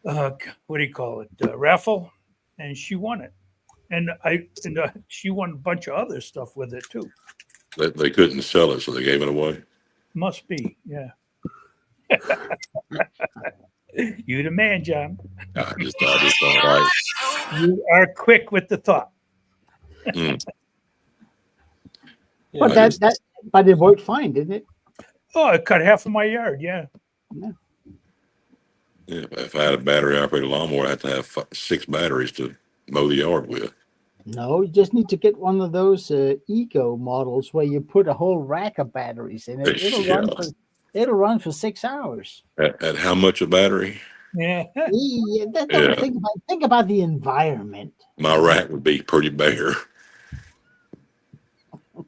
what do you call it, raffle, and she won it. And she won a bunch of other stuff with it too. They couldn't sell it, so they gave it away. Must be, yeah. You the man, John. I just don't like. You are quick with the thought. Mm. Yeah, But I just- but it worked fine, didn't it? Oh, I cut half of my yard. Yeah. Yeah. Yeah, if I had a battery operated lawnmower, I'd have to have 6 batteries to mow the yard with. No, you just need to get one of those eco models where you put a whole rack of batteries in it. Yeah. It'll run for 6 hours. At how much a battery? Yeah. Yeah, Yeah. think about the environment. My rack would be pretty bare.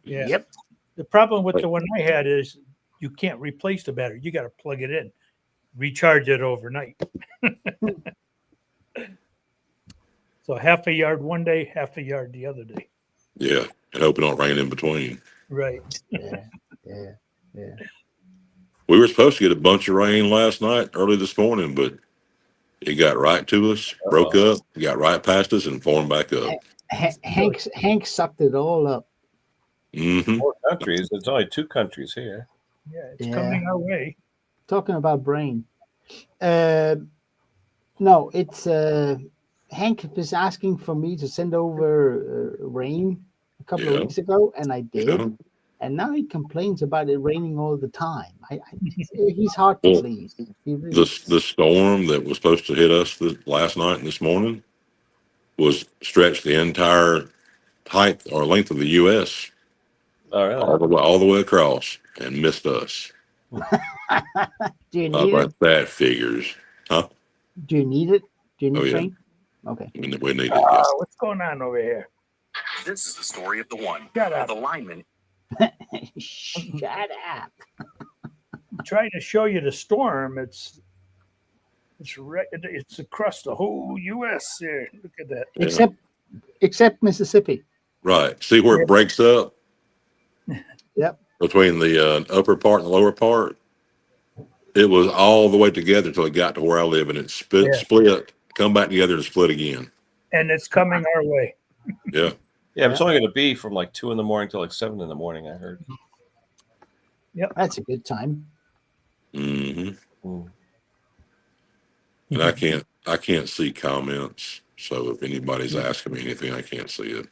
Yeah. Yep. The problem with the one I had is you can't replace the battery. You got to plug it in, recharge it overnight. So half a yard one day, half a yard the other day. Yeah, and hope it don't rain in between. Right. Yeah. We were supposed to get a bunch of rain last night, early this morning, but it got right to us, broke up, got right past us, and formed back up. Hank sucked it all up. Mm-hmm. 4 countries. There's only 2 countries here. Yeah, it's coming our way. Talking about brain. No, it's Hank was asking for me to send over rain a couple of Yeah. weeks ago, and I did. Yeah. And now he complains about it raining all the time. He's hard to Well, please. He really is. The storm that was supposed to hit us last night and this morning was stretched the entire height or length of the U.S. Oh, really? all the way across and missed us. Do you How need it? about that figures? Huh? Do you need it? Do you need Oh, yeah. rain? Okay. We need it. Yes. What's going on over here? This is the story of the one. Shut up. The lineman. Shut up. I'm trying to show you the storm. It's across the whole U.S. there. Look at that. Yeah. Except Mississippi. Right. See where it breaks up? Yep. Between the upper part and the lower part? It was all the way together until it got to where I live, and it split, come back together and split again. And it's coming our way. Yeah. Yeah, but it's only going to be from like 2 in the morning till like 7 in the morning, I heard. That's a good time. Mm-hmm. Mm. And I can't see comments. So if anybody's asking me anything, I can't see it.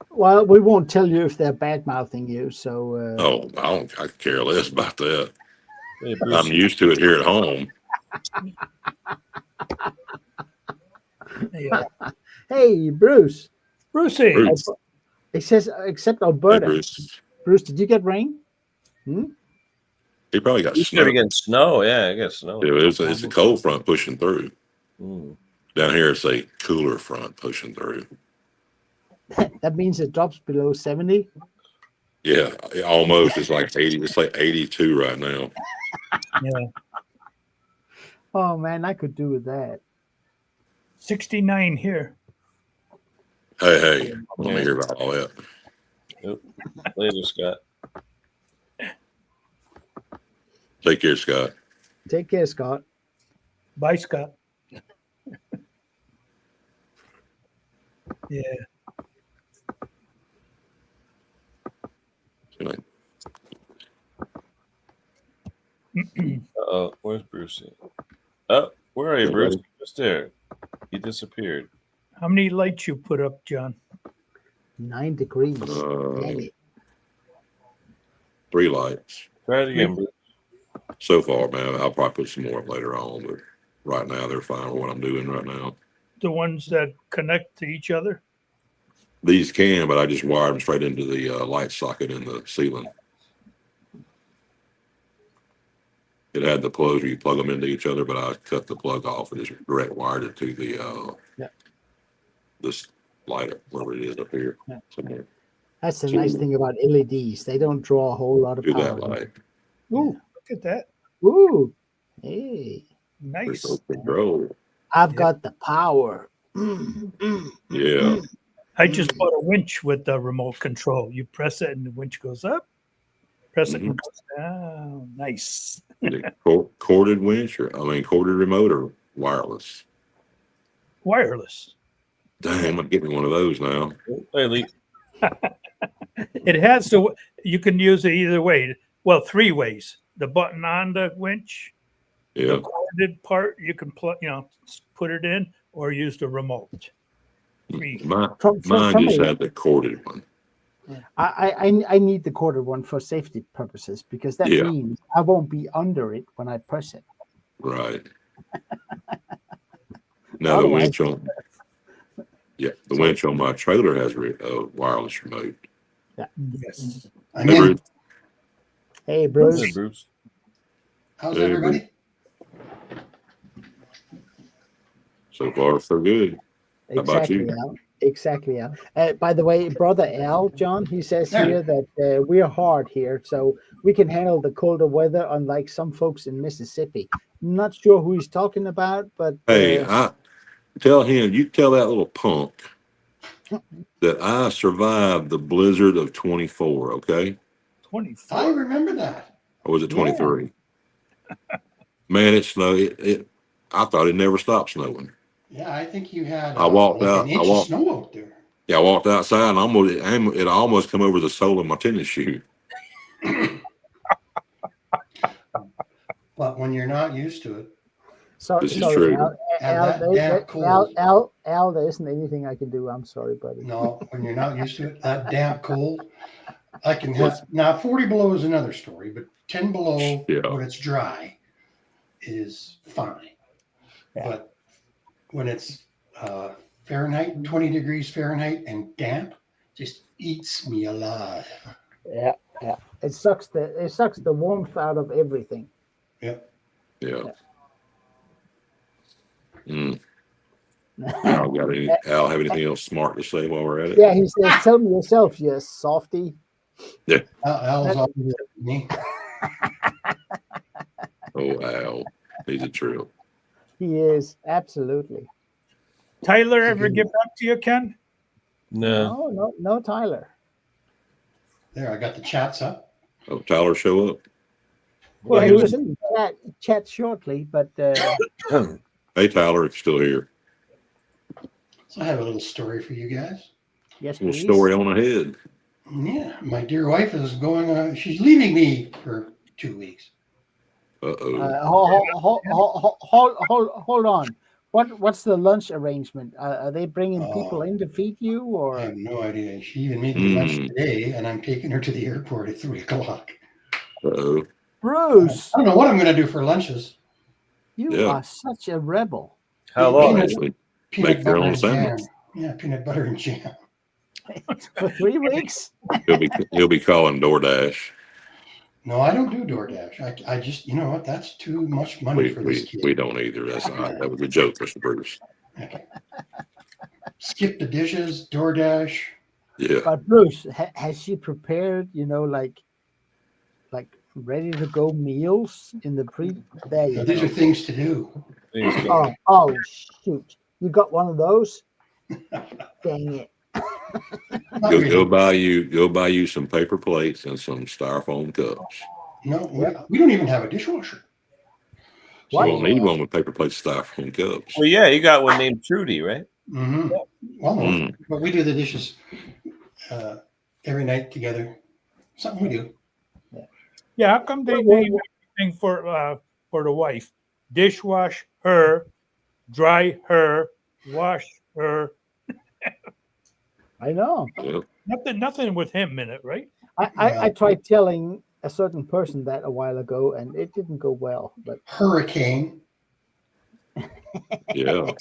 Well, we won't tell you if they're bad mouthing you. So. Oh, I care less about that. Hey, Bruce, I'm used to it here at home. Yeah. Hey, Bruce. Brucey. Bruce. It says except Hey, Alberta. Bruce. Bruce, did you get rain? He probably got you snow. started getting snow. Yeah, I guess snow. Yeah, it's a cold front pushing through. Mm. Down here, it's a cooler front pushing through. That means it drops below 70. Yeah, almost. It's like 80. It's like 82 right now. Yeah. Oh man, I could do with that. 69 here. Hey, let me hear about all that. Later, Scott. Take care, Scott. Take care, Scott. Bye, Scott. Yeah. Good night. Where's Bruce? Oh, where are you, Bruce? Just there. He disappeared. How many lights you put up, John? 9 degrees. Damn it. 3 lights. Try it again, Bruce. So far, man. I'll probably put some more up later on, but right now they're fine with what I'm doing right now. The ones that connect to each other? These can, but I just wired them straight into the light socket in the ceiling. It had the plugs where you plug them into each other, but I cut the plug off and just direct wired it to the this light, wherever it is up here. Yeah. Somewhere. That's the nice thing about LEDs. They don't draw a whole lot of Do power. that light. Ooh, look at that. Ooh. Hey. Nice. Control. I've got the power. Yeah. I just bought a winch with the remote control. You press it and the winch goes up. Press it and it goes down. Nice. Is it corded winch corded remote or wireless? Wireless. Dang, I'm getting one of those now. Hey, Lee. It has you can use it either way. Well, 3 ways. The button on the winch, The Yeah. corded part, you can plug, put it in or use the remote. Free. Mine From just me, had the corded one. I need the corded one for safety purposes because that Yeah. means I won't be under it when I press it. Right. Now the Otherwise, winch on, the So- winch on my trailer has a wireless remote. Yes. I'm Hey, in. Bruce. hey, Hey, Bruce. Bruce. How's Hey, everybody? So far, so good. How about Exactly, you? Al. Exactly, Al. By the way, brother Al, John, he says Yeah. here that we're hard here, so we can handle the colder weather, unlike some folks in Mississippi. Not sure who he's talking about, but Hey, I tell him, you tell that little punk that I survived the blizzard of 24, okay? I 24. remember that. Or was it Yeah. 23? Man, it snowed. I thought it never stopped snowing. Yeah, I think you had I walked like out. an inch of snow out there. Yeah, I walked outside and it almost come over the sole of my tennis shoe. But when you're not used to it, This is sorry, true. Al. and Al, that damp cold. Al, there isn't anything I can do. I'm sorry, buddy. No, when you're not used to it, that damp cold, I can have now 40 below is another story, but 10 below Yeah. when it's dry is fine. Yeah. But when it's Fahrenheit, 20 degrees Fahrenheit and damp, just eats me alive. Yeah, yeah. It sucks the warmth out of everything. Yeah. Yeah. Al have anything else smart to say while we're at it? Yeah, he says, "Tell me yourself, you softy." Al's always me. Oh, Al. He's a trip. He is absolutely. Tyler ever get back to you, Ken? No. No, Tyler. There, I got the chats up. Oh, Tyler show up. Well, he he was- was in the chat shortly, but Hey, Tyler, it's still here. So I have a little story for you guys. yes, Little please. story on ahead. Yeah, my dear wife is going. She's leaving me for 2 weeks. Uh-oh. Hold on. What's the lunch arrangement? Are they bringing people in to feed you, I or have no idea. She even made me lunch today, and I'm taking her to the airport at 3:00. Uh-oh. Bruce? I don't know what I'm going to do for lunches. You Yeah. are such a rebel. How long? Actually, Peanut make your butter own and jam. sandwich. Yeah, peanut butter and jam. For 3 weeks? He'll be calling DoorDash. No, I don't do DoorDash. I just, you know what? That's too much money for this kid. We don't either. That was a joke, Mr. Bruce. Okay. Skip the dishes, DoorDash. Yeah. But Bruce, has she prepared, like ready to go meals in the there you These go. are things to do. Oh shoot. You got one of those? Dang it. Not Go really. buy you some paper plates and some styrofoam cups. No, we don't even have a dishwasher. You What? don't need one with paper plates, styrofoam cups. Well, yeah, you got one named Trudy, right? Mm-hmm. Well, no, Mm. but we do the dishes every night together. Something we do. Yeah, how come they name everything for the wife? Dishwash her, dry her, wash her. I know. Yeah. Nothing with him in it, right? I tried telling a certain person that a while ago and it didn't go well. But Hurricane. Yeah.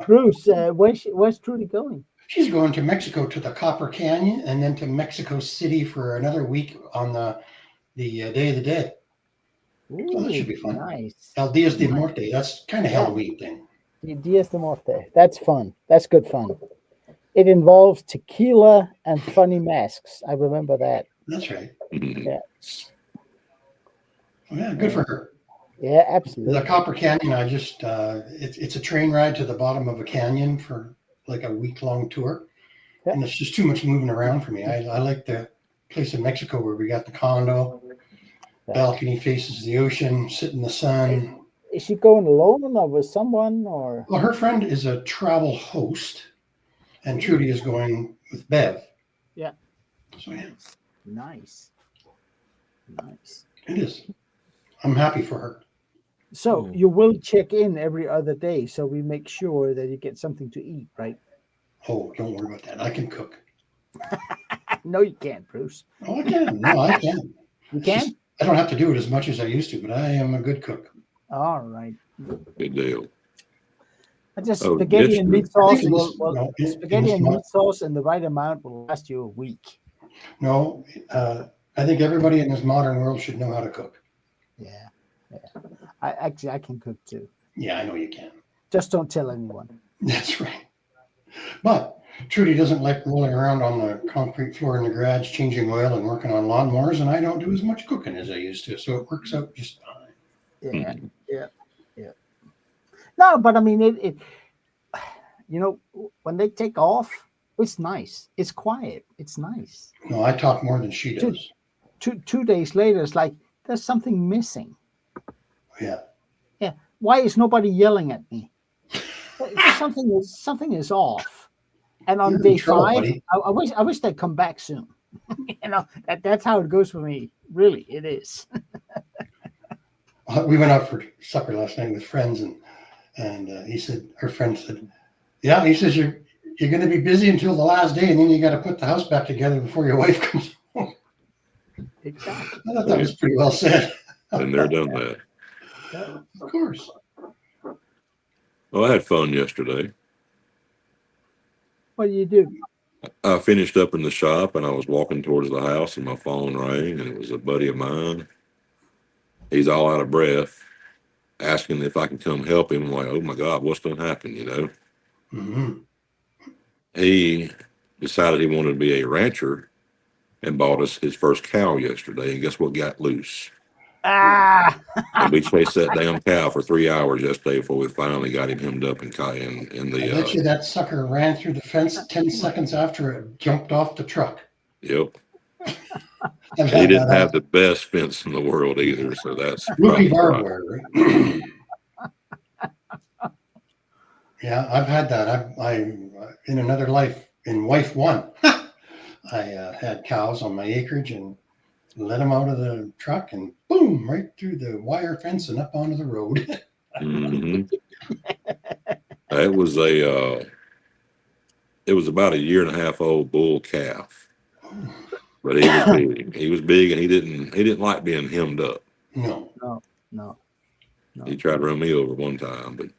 Bruce, where's Trudy going? She's going to Mexico to the Copper Canyon and then to Mexico City for another week on the Day of the Dead. So that should be fun. Nice. El Dias de Muerte. That's kind of Halloween thing. Dias de Muerte. That's fun. That's good fun. It involves tequila and funny masks. I remember that. That's right. Mhm. Yeah. Yeah, good for her. Yeah, absolutely. The Copper Canyon, I just it's a train ride to the bottom of a canyon for like a week-long tour. Yeah. And it's just too much moving around for me. I like the place in Mexico where we got the condo, balcony faces the ocean, sit in the sun. Is she going alone or with someone or? Well, her friend is a travel host, and Trudy is going with Bev. Yeah. So yeah, Nice. it is. I'm happy for her. So Hmm. you will check in every other day, so we make sure that you get something to eat, right? Oh, don't worry about that. I can cook. No, you can't, Bruce. Oh, I can. No, I can. You It's just can? I don't have to do it as much as I used to, but I am a good cook. All right. Good deal. I just Oh, spaghetti and yesterday. meat I think sauce in will, this well, no in spaghetti this and meat sauce in the right amount will last you a week. no. I think everybody in this modern world should know how to cook. Yeah, yeah. I can cook too. Yeah, I know you can. Just don't tell anyone. That's right. But Trudy doesn't like rolling around on the concrete floor in the garage, changing oil and working on lawnmowers, and I don't do as much cooking as I used to, so it works out just fine. Yeah, Mhm. yeah, yeah. No, but I mean it. You know, when they take off, it's nice. It's quiet. It's nice. No, I talk more than she Two, does. 2 days later, it's like there's something missing. Yeah. Yeah. Why is nobody yelling at me? Something is off. And on You're in day trouble, 5, buddy. I wish they'd come back soon. That's how it goes for me. Really, it is. We went out for supper last night with friends, and he said, our friend said, "Yeah," he says, you're going to be busy until the last day, and then you got to put the house back together before your wife comes home." Exactly. I thought that was pretty well said. Been there, done that. Yeah. Of course. Well, I had fun yesterday. What do you do? I finished up in the shop and I was walking towards the house and my phone rang and it was a buddy of mine. He's all out of breath, asking if I can come help him. I'm like, oh my God, what's going to happen? You know, Hmm. he decided he wanted to be a rancher and bought us his first cow yesterday. And guess what got loose? Ah, And we chased that damn cow for 3 hours yesterday before we finally got him hemmed up in I the, bet you that sucker ran through the fence 10 seconds after it jumped off the truck. yep. I've He had that didn't have happen. the best fence in the world either. So that's Rookie probably barbed right. wire, right? Yeah, I've had that. I in another life, in wife one, I had cows on my acreage and let them out of the truck and boom, right through the wire fence and up onto the road. Mm-hmm. It was about a year and a half old bull calf, but he was big. He was big, and he didn't like being hemmed up. No. no. He tried to run me over one time, but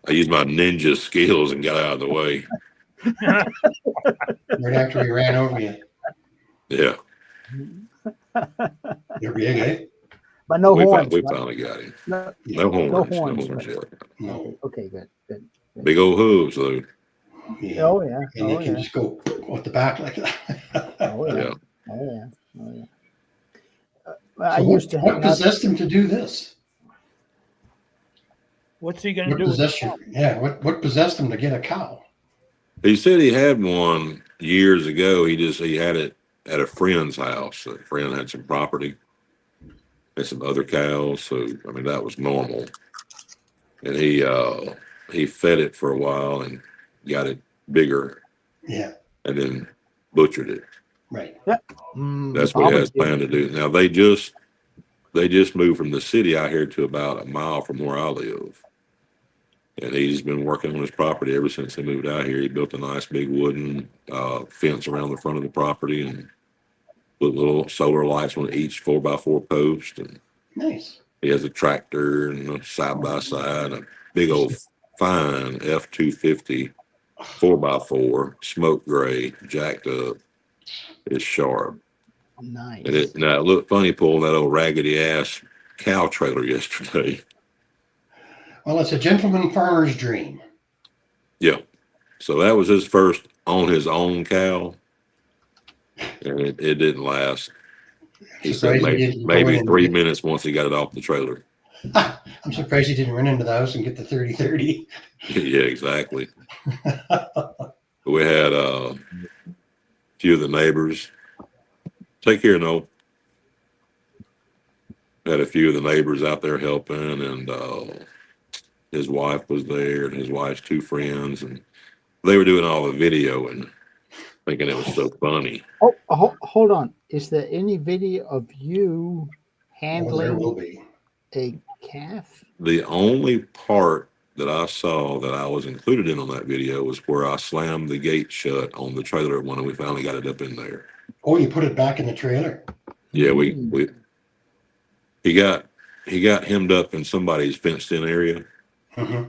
I used my ninja skills and got out of the way. Right after he ran over you. Yeah, You're big, eh? But no horns. we right? finally got him. No, No horns, no horns, horns right. yet. No. Okay, good. Big old hooves though. Yeah. Oh yeah. And you can just go with the back like that. Oh yeah. Yeah. Oh yeah. Oh yeah. Well, I So used to what hang out. possessed him to do this? What's he going to What do? possessed you? Yeah, what possessed him to get a cow? He said he had one years ago. He had it at a friend's house. A friend had some property and some other cows, so I mean that was normal. And he fed it for a while and got it bigger, Yeah, and then butchered it. right. That's what he has planned to do. Now they just moved from the city out here to about a mile from where I live. And he's been working on his property ever since he moved out here. He built a nice big wooden fence around the front of the property and put little solar lights on each 4x4 post. And Nice. he has a tractor and a side by side, a big old fine F-250 4x4, smoke gray, jacked up. It's sharp. Nice. And it looked funny pulling that old raggedy ass cow trailer yesterday. Well, it's a gentleman farmer's dream. Yeah. So that was his first on his own cow. And it didn't last. He said Surprised he didn't go maybe in and 3 minutes once he got it off the trailer. I'm surprised he didn't run into the house and get the 30-30. Yeah, exactly. We had a few of the neighbors. Take care, Noel. Had a few of the neighbors out there helping, and his wife was there, and his wife's two friends, and they were doing all the video and thinking it was so funny. Oh, hold on. Is there any video of you Oh, there will handling be. A calf? The only part that I saw that I was included in on that video was where I slammed the gate shut on the trailer when we finally got it up in there. Oh, you put it back in the trailer. Yeah, Mm. he got hemmed up in somebody's fenced in area, Mm-hmm.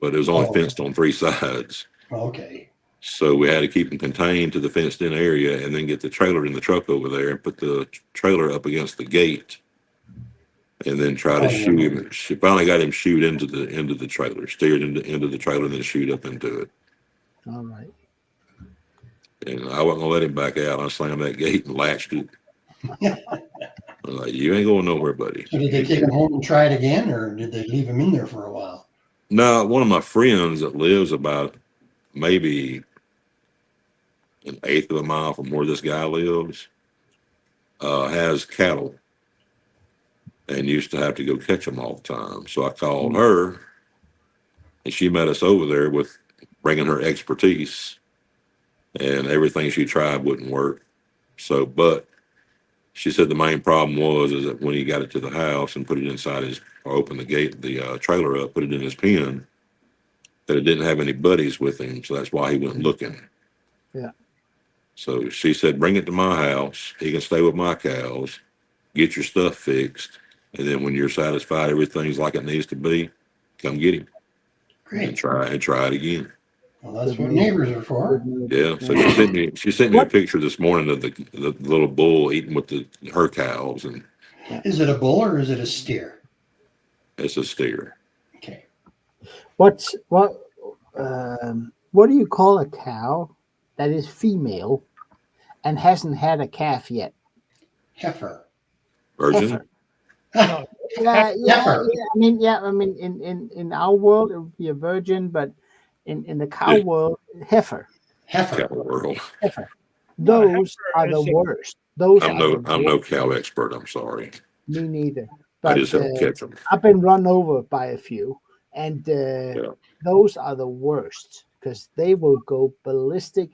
but it was only Oh. fenced on 3 sides. Okay. So we had to keep him contained to the fenced in area and then get the trailer in the truck over there and put the trailer up against the gate and then try to shoot him. She finally got him shoot into the trailer, steered into the trailer and then shoot up into it. All right. And I wasn't gonna let him back out. I slammed that gate and latched it. I was like, you ain't going nowhere, buddy. So did they take him home and try it again, or did they leave him in there for a while? No, one of my friends that lives about maybe an eighth of a mile from where this guy lives has cattle and used to have to go catch them all the time. So I called her and she met us over there with bringing her expertise, and everything she tried wouldn't work. So, but she said the main problem is that when he got it to the house and put it inside or opened the trailer up, put it in his pen, that it didn't have any buddies with him. So that's why he went looking. Yeah. So she said, bring it to my house. He can stay with my cows, get your stuff fixed. And then when you're satisfied, everything's like it needs to be, come get him and Great. try it again. Well, that's Good what news. neighbors are for. Good news. Yeah. So she sent me a What? picture this morning of the little bull eating with her cows, and Is it a bull or is it a steer? it's a steer. Okay. What do you call a cow that is female and hasn't had a calf yet? Heifer. Virgin. Heifer. No, Heifer. I mean, in our world it would be a virgin, but in the cow Yeah. world, heifer. Heifer. Cow world. Heifer. No, Those heifer are the is a- worst. Those I'm are the no worst. cow expert. I'm sorry. Me neither. I But just help catch them. I've been run over by a few, and Yeah. those are the worst because they will go ballistic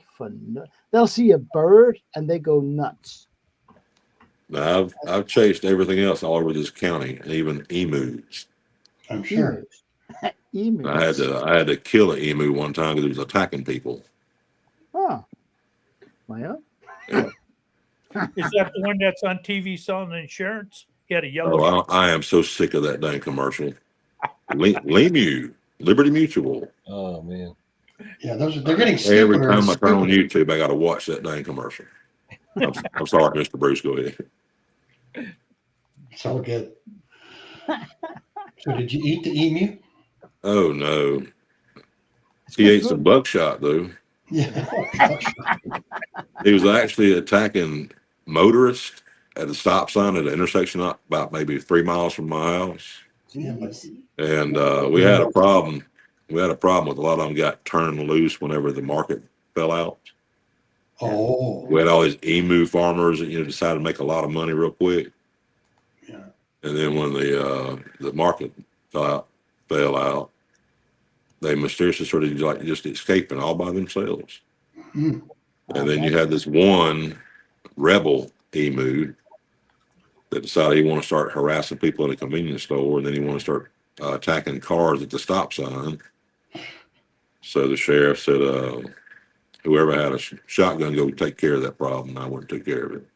they'll see a bird and they go nuts. Now I've chased everything else all over this county, and even emus. I'm sure. Emus. I had to kill an emu one time because it was attacking people. Oh, well. Yeah. Is that the one that's on TV selling insurance? He had a yellow. Oh, I am so sick of that dang commercial. Lemu, Liberty Mutual. Oh man. Yeah, they're getting Every stupider and time I turn on stupider. YouTube, I got to watch that dang commercial. I'm sorry, Mr. Bruce. Go ahead. It's all good. So did you eat the emu? Oh no, he ate some buckshot though. Yeah. He was actually attacking motorists at a stop sign at an intersection about maybe 3 miles from my house. Yeah, but And we had a problem. We had a problem with a lot of them got turned loose whenever the market fell out. oh, We had all these emu farmers that decided to make a lot of money real quick. yeah. And then when the market fell out, they mysteriously started just escaping all by themselves. Hmm. And then you had this one rebel emu that decided he want to start harassing people in a convenience store, and then he want to start attacking cars at the stop sign. So the sheriff said, whoever had a shotgun, go take care of that problem. And I went and took care of it.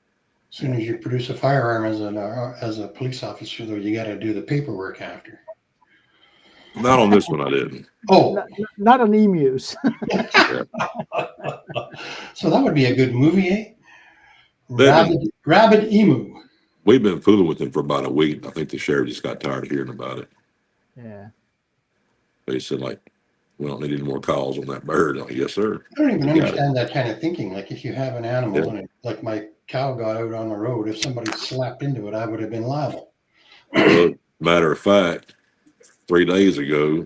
As soon as you produce a firearm as a police officer, though, you got to do the paperwork after. Not on this one, I didn't. Oh, Not on emus. so that would be a good movie, eh? That- Rabid emu. We've been fooling with him for about a week. I think the sheriff just got tired of hearing about it. Yeah. They said, we don't need any more calls on that bird. Like, yes, sir. I don't even You got understand that kind of thinking. Like if you have an animal Yeah. and like my cow got out on the road, if somebody slapped into it, I would have been liable. Well, matter of fact, 3 days ago,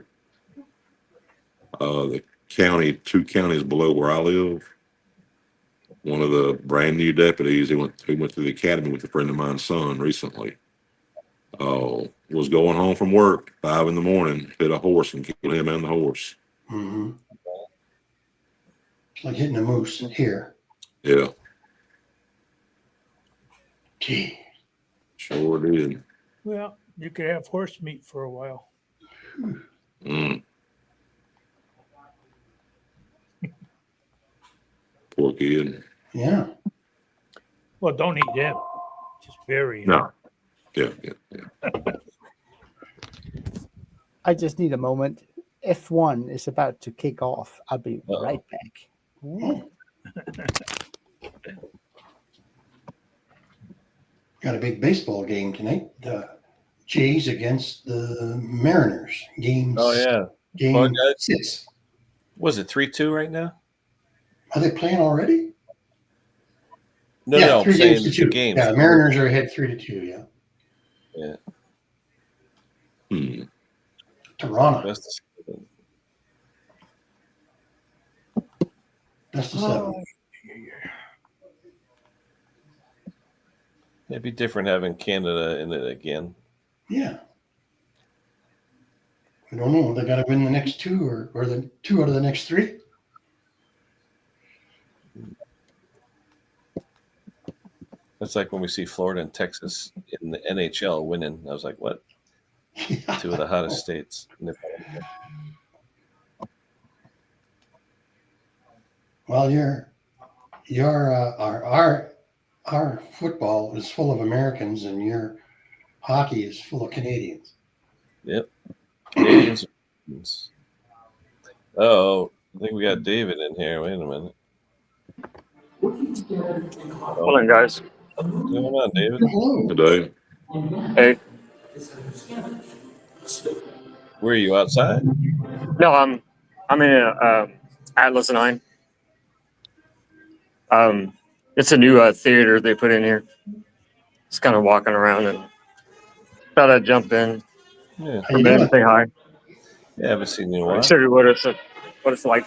the county, 2 counties below where I live, one of the brand new deputies, he went to the academy with a friend of mine's son recently, was going home from work 5 a.m, hit a horse and killed him and the horse. Mm-hmm. It's like hitting a moose here. Yeah, Gee. sure did. Well, you could have horse meat for a while. Mm. Poor kid. Yeah. Well, don't eat them. Just bury them. No. Yeah. I just need a moment. F1 is about to kick off. I'll be Uh-oh. right back. Oh. Got a big baseball game tonight. The Jays against the Mariners. Game. Oh yeah. Game Well, guys- 6. Was it 3-2 right now? Are they playing already? No, yeah, no. I'm 3 games saying to 2. the games. Yeah, Mariners are ahead 3-2. Yeah. Yeah. Hmm. Toronto. Best of- That's the 7. It'd be different having Canada in it again. Yeah. I don't know. They got to win the next 2 or the 2 out of the next 3. That's like when we see Florida and Texas in the NHL winning. I was like, what? Yeah. 2 of the hottest states. Well, our football is full of Americans, and your hockey is full of Canadians. Yep. Canadians. Oh, I think we got David in here. Wait a minute. Hold on, guys. What's going on, David? Hello. Today. Hey, Where are you outside? no, I'm in Atlas 9. It's a new theater they put in here. Just kind of walking around and thought I'd jump in Yeah. How you and doing? say hi. Yeah, I haven't seen you in a while. Consider what it's like.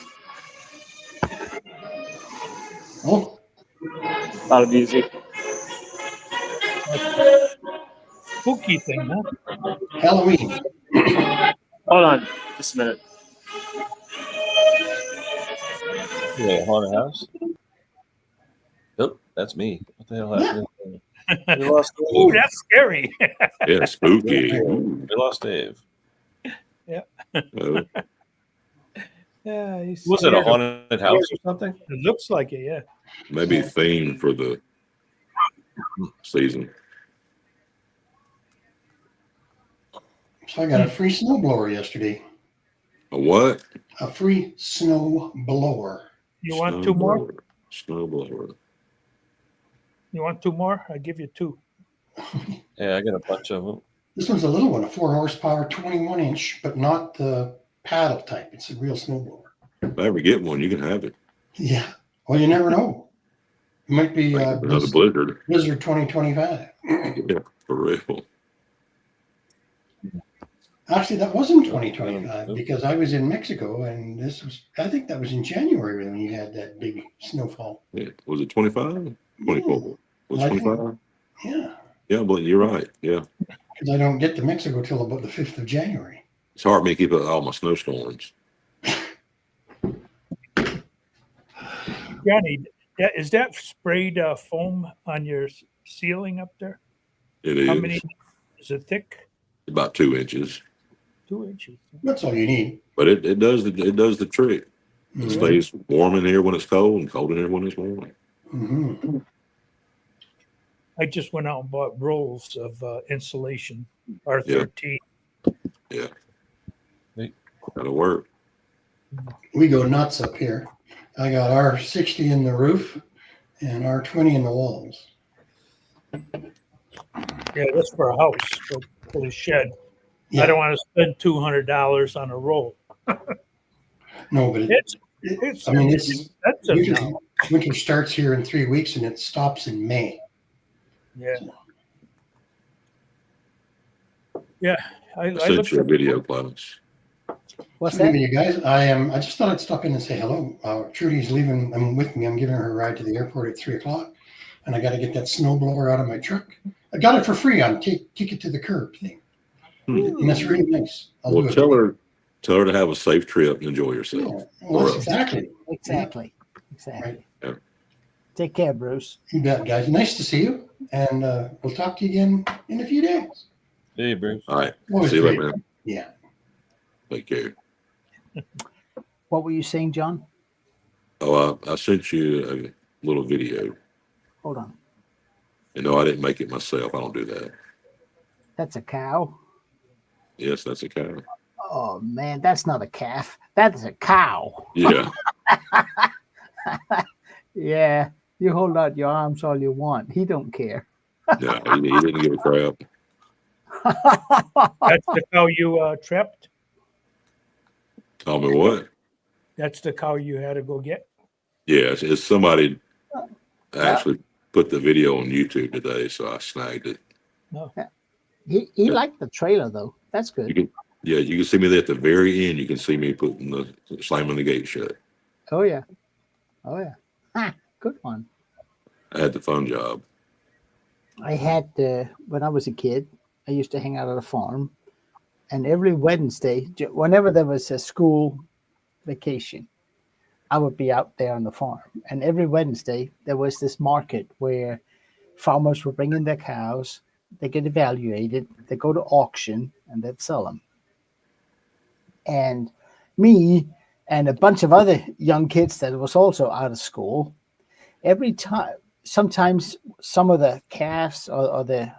Oh, A lot of music. Spooky thing, huh? Halloween. Hold on, just a minute. Yeah, haunted house. Nope, that's me. What the hell happened? We lost Ooh, Dave. that's scary. Yeah, spooky. Ooh. We lost Dave. Oh, Yeah, he's Was it a scared of- haunted house or something? It looks like it, yeah. maybe theme for the season. So I got a free snow blower yesterday. A what? A free snow blower. You want 2 more? Snowblower. You want 2 more? I'll give you 2. Yeah, I got a bunch of them. This one's a little one, a 4 horsepower, 21 inch, but not the paddle type. It's a real snow blower. If I ever get one, you can have it. Yeah. Well, you never know. It might be Another blizzard. Blizzard 2025. Yeah, for real. Actually, that wasn't 2025 because I was in Mexico, and I think that was in January when you had that big snowfall. Yeah. Was it 25? 24. Was I it think- 25? Yeah, Yeah, but you're right. Yeah. because I don't get to Mexico till about the 5th of January. It's hard for me to keep up with all my snowstorms. Johnny, is that sprayed foam on your ceiling up there? It is How many? Is it thick? about 2 inches, 2 inches. That's all you need. but it does the trick. It Mhm. stays warm in here when it's cold and cold in here when it's warm. Mhm. I just went out and bought rolls of insulation, R13. That'll work. We go nuts up here. I got R60 in the roof and R20 in the walls. Yeah, that's for a house, for the shed. Yeah, I don't want to spend $200 on a roll. no, but It's I mean, expensive winter, now. winter starts here in 3 weeks and it stops in May. Yeah. Yeah, I I sent looked you a at video, Clarence. What's So that? you guys, I just thought I'd stop in and say hello. Trudy's leaving. I'm with me. I'm giving her a ride to the airport at 3:00, and I got to get that snow blower out of my truck. I got it for free on kick it to the curb thing, and that's really nice. I'll Well, do it. tell her to have a safe trip and enjoy yourself. Yeah, well, that's exactly. Exactly. Yeah. Take care, Bruce. You bet, guys. Nice to see you, and we'll talk to you again in a few days. Hey, Bruce. All right. Always See you later, great. man. Yeah. Take care. What were you saying, John? Oh, I sent you a little video. Hold on. You know, I didn't make it myself. I don't do that. That's a cow. Yes, that's a cow. Oh man, that's not a calf. That's a cow. Yeah. Yeah, you hold out your arms all you want. He don't care. No, he didn't give a crap. That's the cow you trapped. Tell me what? That's the cow you had to go get. Yeah, it's somebody Yeah. actually put the video on YouTube today, so I snagged it. No. He liked the trailer though. That's You good. can, yeah, you can see me there at the very end. You can see me putting the slamming the gate shut. Oh yeah. Oh yeah. Ah, good one. I had the fun job. I had when I was a kid, I used to hang out at a farm, and every Wednesday, whenever there was a school vacation, I would be out there on the farm. And every Wednesday, there was this market where farmers would bring in their cows, they get evaluated, they go to auction, and they'd sell them. And me and a bunch of other young kids that was also out of school, every time, sometimes some of the calves or the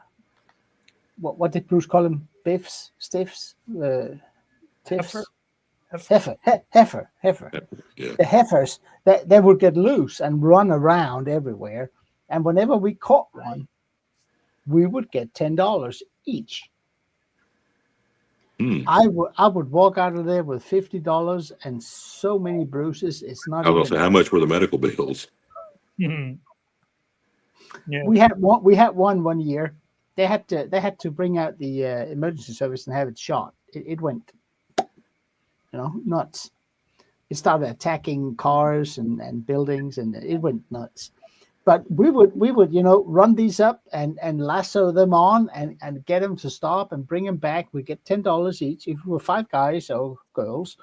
what did Bruce call them? Biffs, stiffs, tiffs, heifer. Yeah. The heifers that they would get loose and run around everywhere. And whenever we caught one, we would get $10 each. Hmm. I would walk out of there with $50 and so many bruises. It's not I was even. gonna say, how much were the medical bills? Mhm. Yeah. We had one. We had one year. They had to bring out the emergency service and have it shot. It went, nuts. It started attacking cars and buildings, and it went nuts. But we would run these up and lasso them on and get them to stop and bring them back. We get $10 each. If we were 5 guys or girls,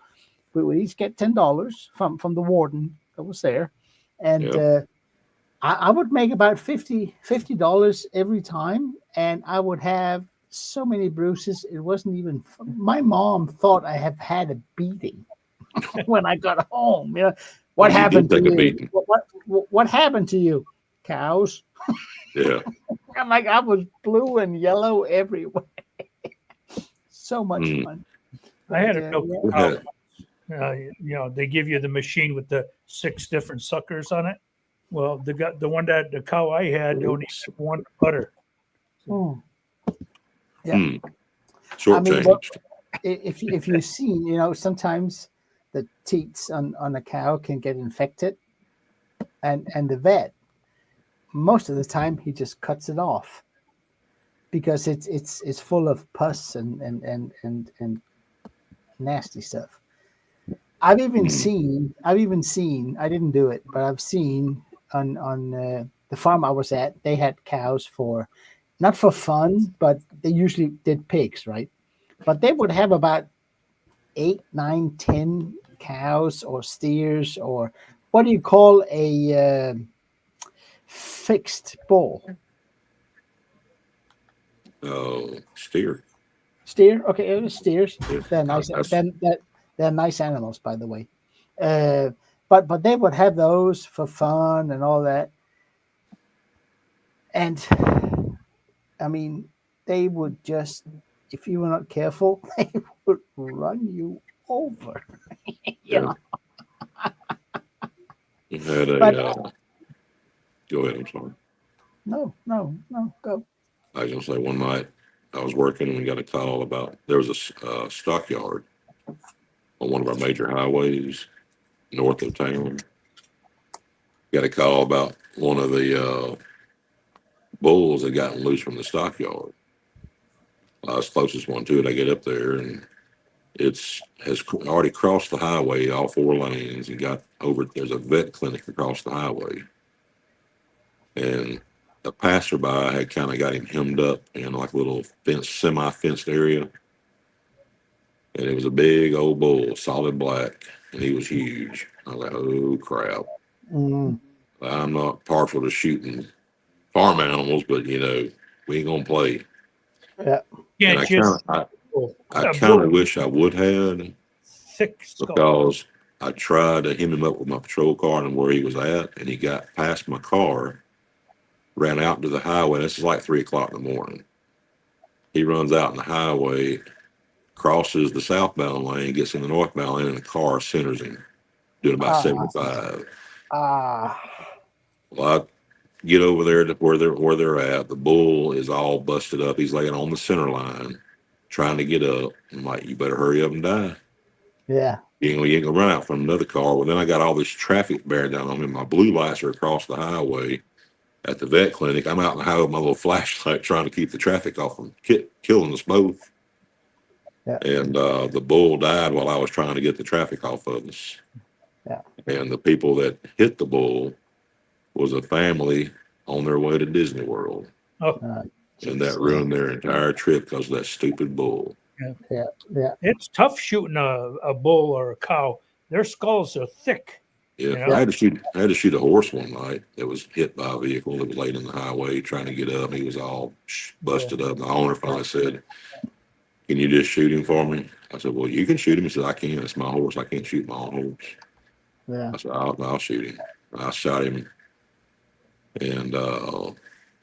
we would each get $10 from the warden that was there, and. Yeah. I would make about $50 every time, and I would have so many bruises. It wasn't even. My mom thought I have had a beating when I got home. What You happened did to take a you? beating. What happened to you? Cows. Yeah. I'm like, I was blue and yellow everywhere. So much Hmm. fun. I had But, a milk We cow. had- They give you the machine with the 6 different suckers on it. Well, the cow I had only had one udder. oh, yeah. Short I mean, changed. if you've seen, sometimes the teats on a cow can get infected, and the vet, most of the time, he just cuts it off because it's full of pus and nasty stuff. I've even seen. I didn't do it, but I've seen on the farm I was at. They had cows not for fun, but they usually did pigs, right? But they would have about 8, 9, 10 cows or steers, or what do you call a fixed bull? Steer. Steer. Okay, it was steers. Yeah. They're nice. That's- They're nice animals, by the way. But they would have those for fun and all that. And I mean, they would just, if you were not careful, they would run you over. Yeah. You had a. But- Go ahead. I'm sorry. No, go. I was gonna say one night I was working and we got a call about there was a stockyard on one of our major highways north of town. Got a call about one of the bulls that gotten loose from the stockyard. I was closest one to it. I get up there and has already crossed the highway, all 4 lanes, and got over. There's a vet clinic across the highway, and a passerby had kind of got him hemmed up in like a little semi-fenced area. And it was a big old bull, solid black, and he was huge. I was like, oh crap. Mm. I'm not partial to shooting farm animals, but we ain't gonna play. Yeah. can't I just kind of, I a kind of bull, wish I would have, thick skull. because I tried to hem him up with my patrol car and where he was at, and he got past my car, ran out into the highway. This is like 3 o'clock in the morning. He runs out in the highway, crosses the southbound lane, gets in the northbound lane, and the car centers him, doing about Ah. 75. Ah, Well, I get over there to where they're at. The bull is all busted up. He's laying on the center line, trying to get up. I'm like, you better hurry up and die. yeah. You ain't gonna run out from another car. Well, then I got all this traffic bearing down on me. My blue lights are across the highway at the vet clinic. I'm out in the highway with my little flashlight trying to keep the traffic off from killing us both. Yeah. And the bull died while I was trying to get the traffic off of us. Yeah. And the people that hit the bull was a family on their way to Disney World. Oh, And that ruined their entire trip because of that stupid bull. Yeah. Yeah. it's tough shooting a bull or a cow. Their skulls are thick. Yeah, You know? I had to shoot a horse one night that was hit by a vehicle that was laying in the highway trying to get up. He was all busted up. The owner finally said, "Can you just shoot him for me?" I said, "Well, you can shoot him." He said, "I can't. It's my horse. I can't shoot my own horse." Yeah. I said, "I'll shoot him." I shot him and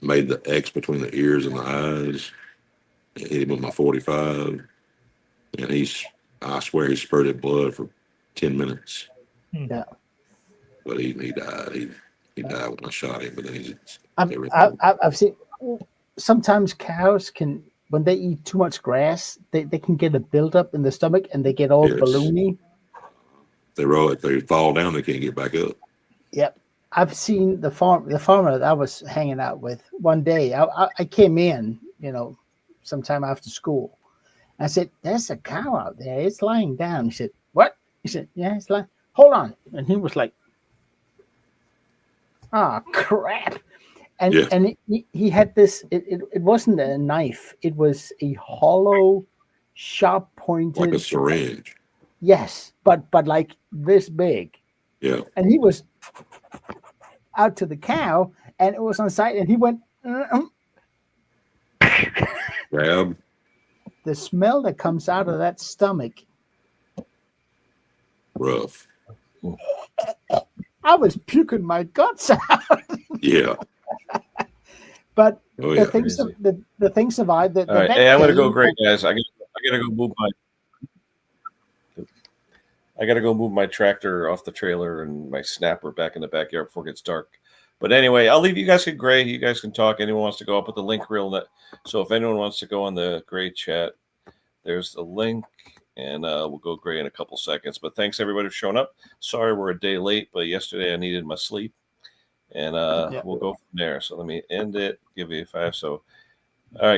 made the X between the ears and the eyes. Hit him with my 45, and I swear he spurted blood for 10 minutes. Yeah. But he died. He died when I shot him. But then I've seen sometimes cows can, when they eat too much grass, they can get a buildup in the stomach and they get all Yes. balloony. If they fall down, they can't get back up. Yep. I've seen the farmer that I was hanging out with one day. I came in, sometime after school. I said, "There's a cow out there. It's lying down." He said, "What?" He said, "Yeah, it's lying. Hold on." And he was like, "Ah, crap." And Yeah. and he had this. It wasn't a knife. It was a hollow, sharp pointed. Like a syringe. Yes, but like this big. Yeah. And he was out to the cow, and it was on site, and he went. Grab. The smell that comes out of that stomach. Rough. I was puking my guts out. Yeah. But Oh, yeah. the thing survived. All right, hey, I'm gonna go. Great, guys. I gotta go move my. I gotta go move my tractor off the trailer and my snapper back in the backyard before it gets dark. But anyway, I'll leave you guys at Gray. You guys can talk. Anyone wants to go, I'll put the link real net. So if anyone wants to go on the Gray chat, there's the link, and we'll go Gray in a couple seconds. But thanks everybody for showing up. Sorry we're a day late, but yesterday I needed my sleep, and we'll go from there. So let me end it. Give you 5. So, all right.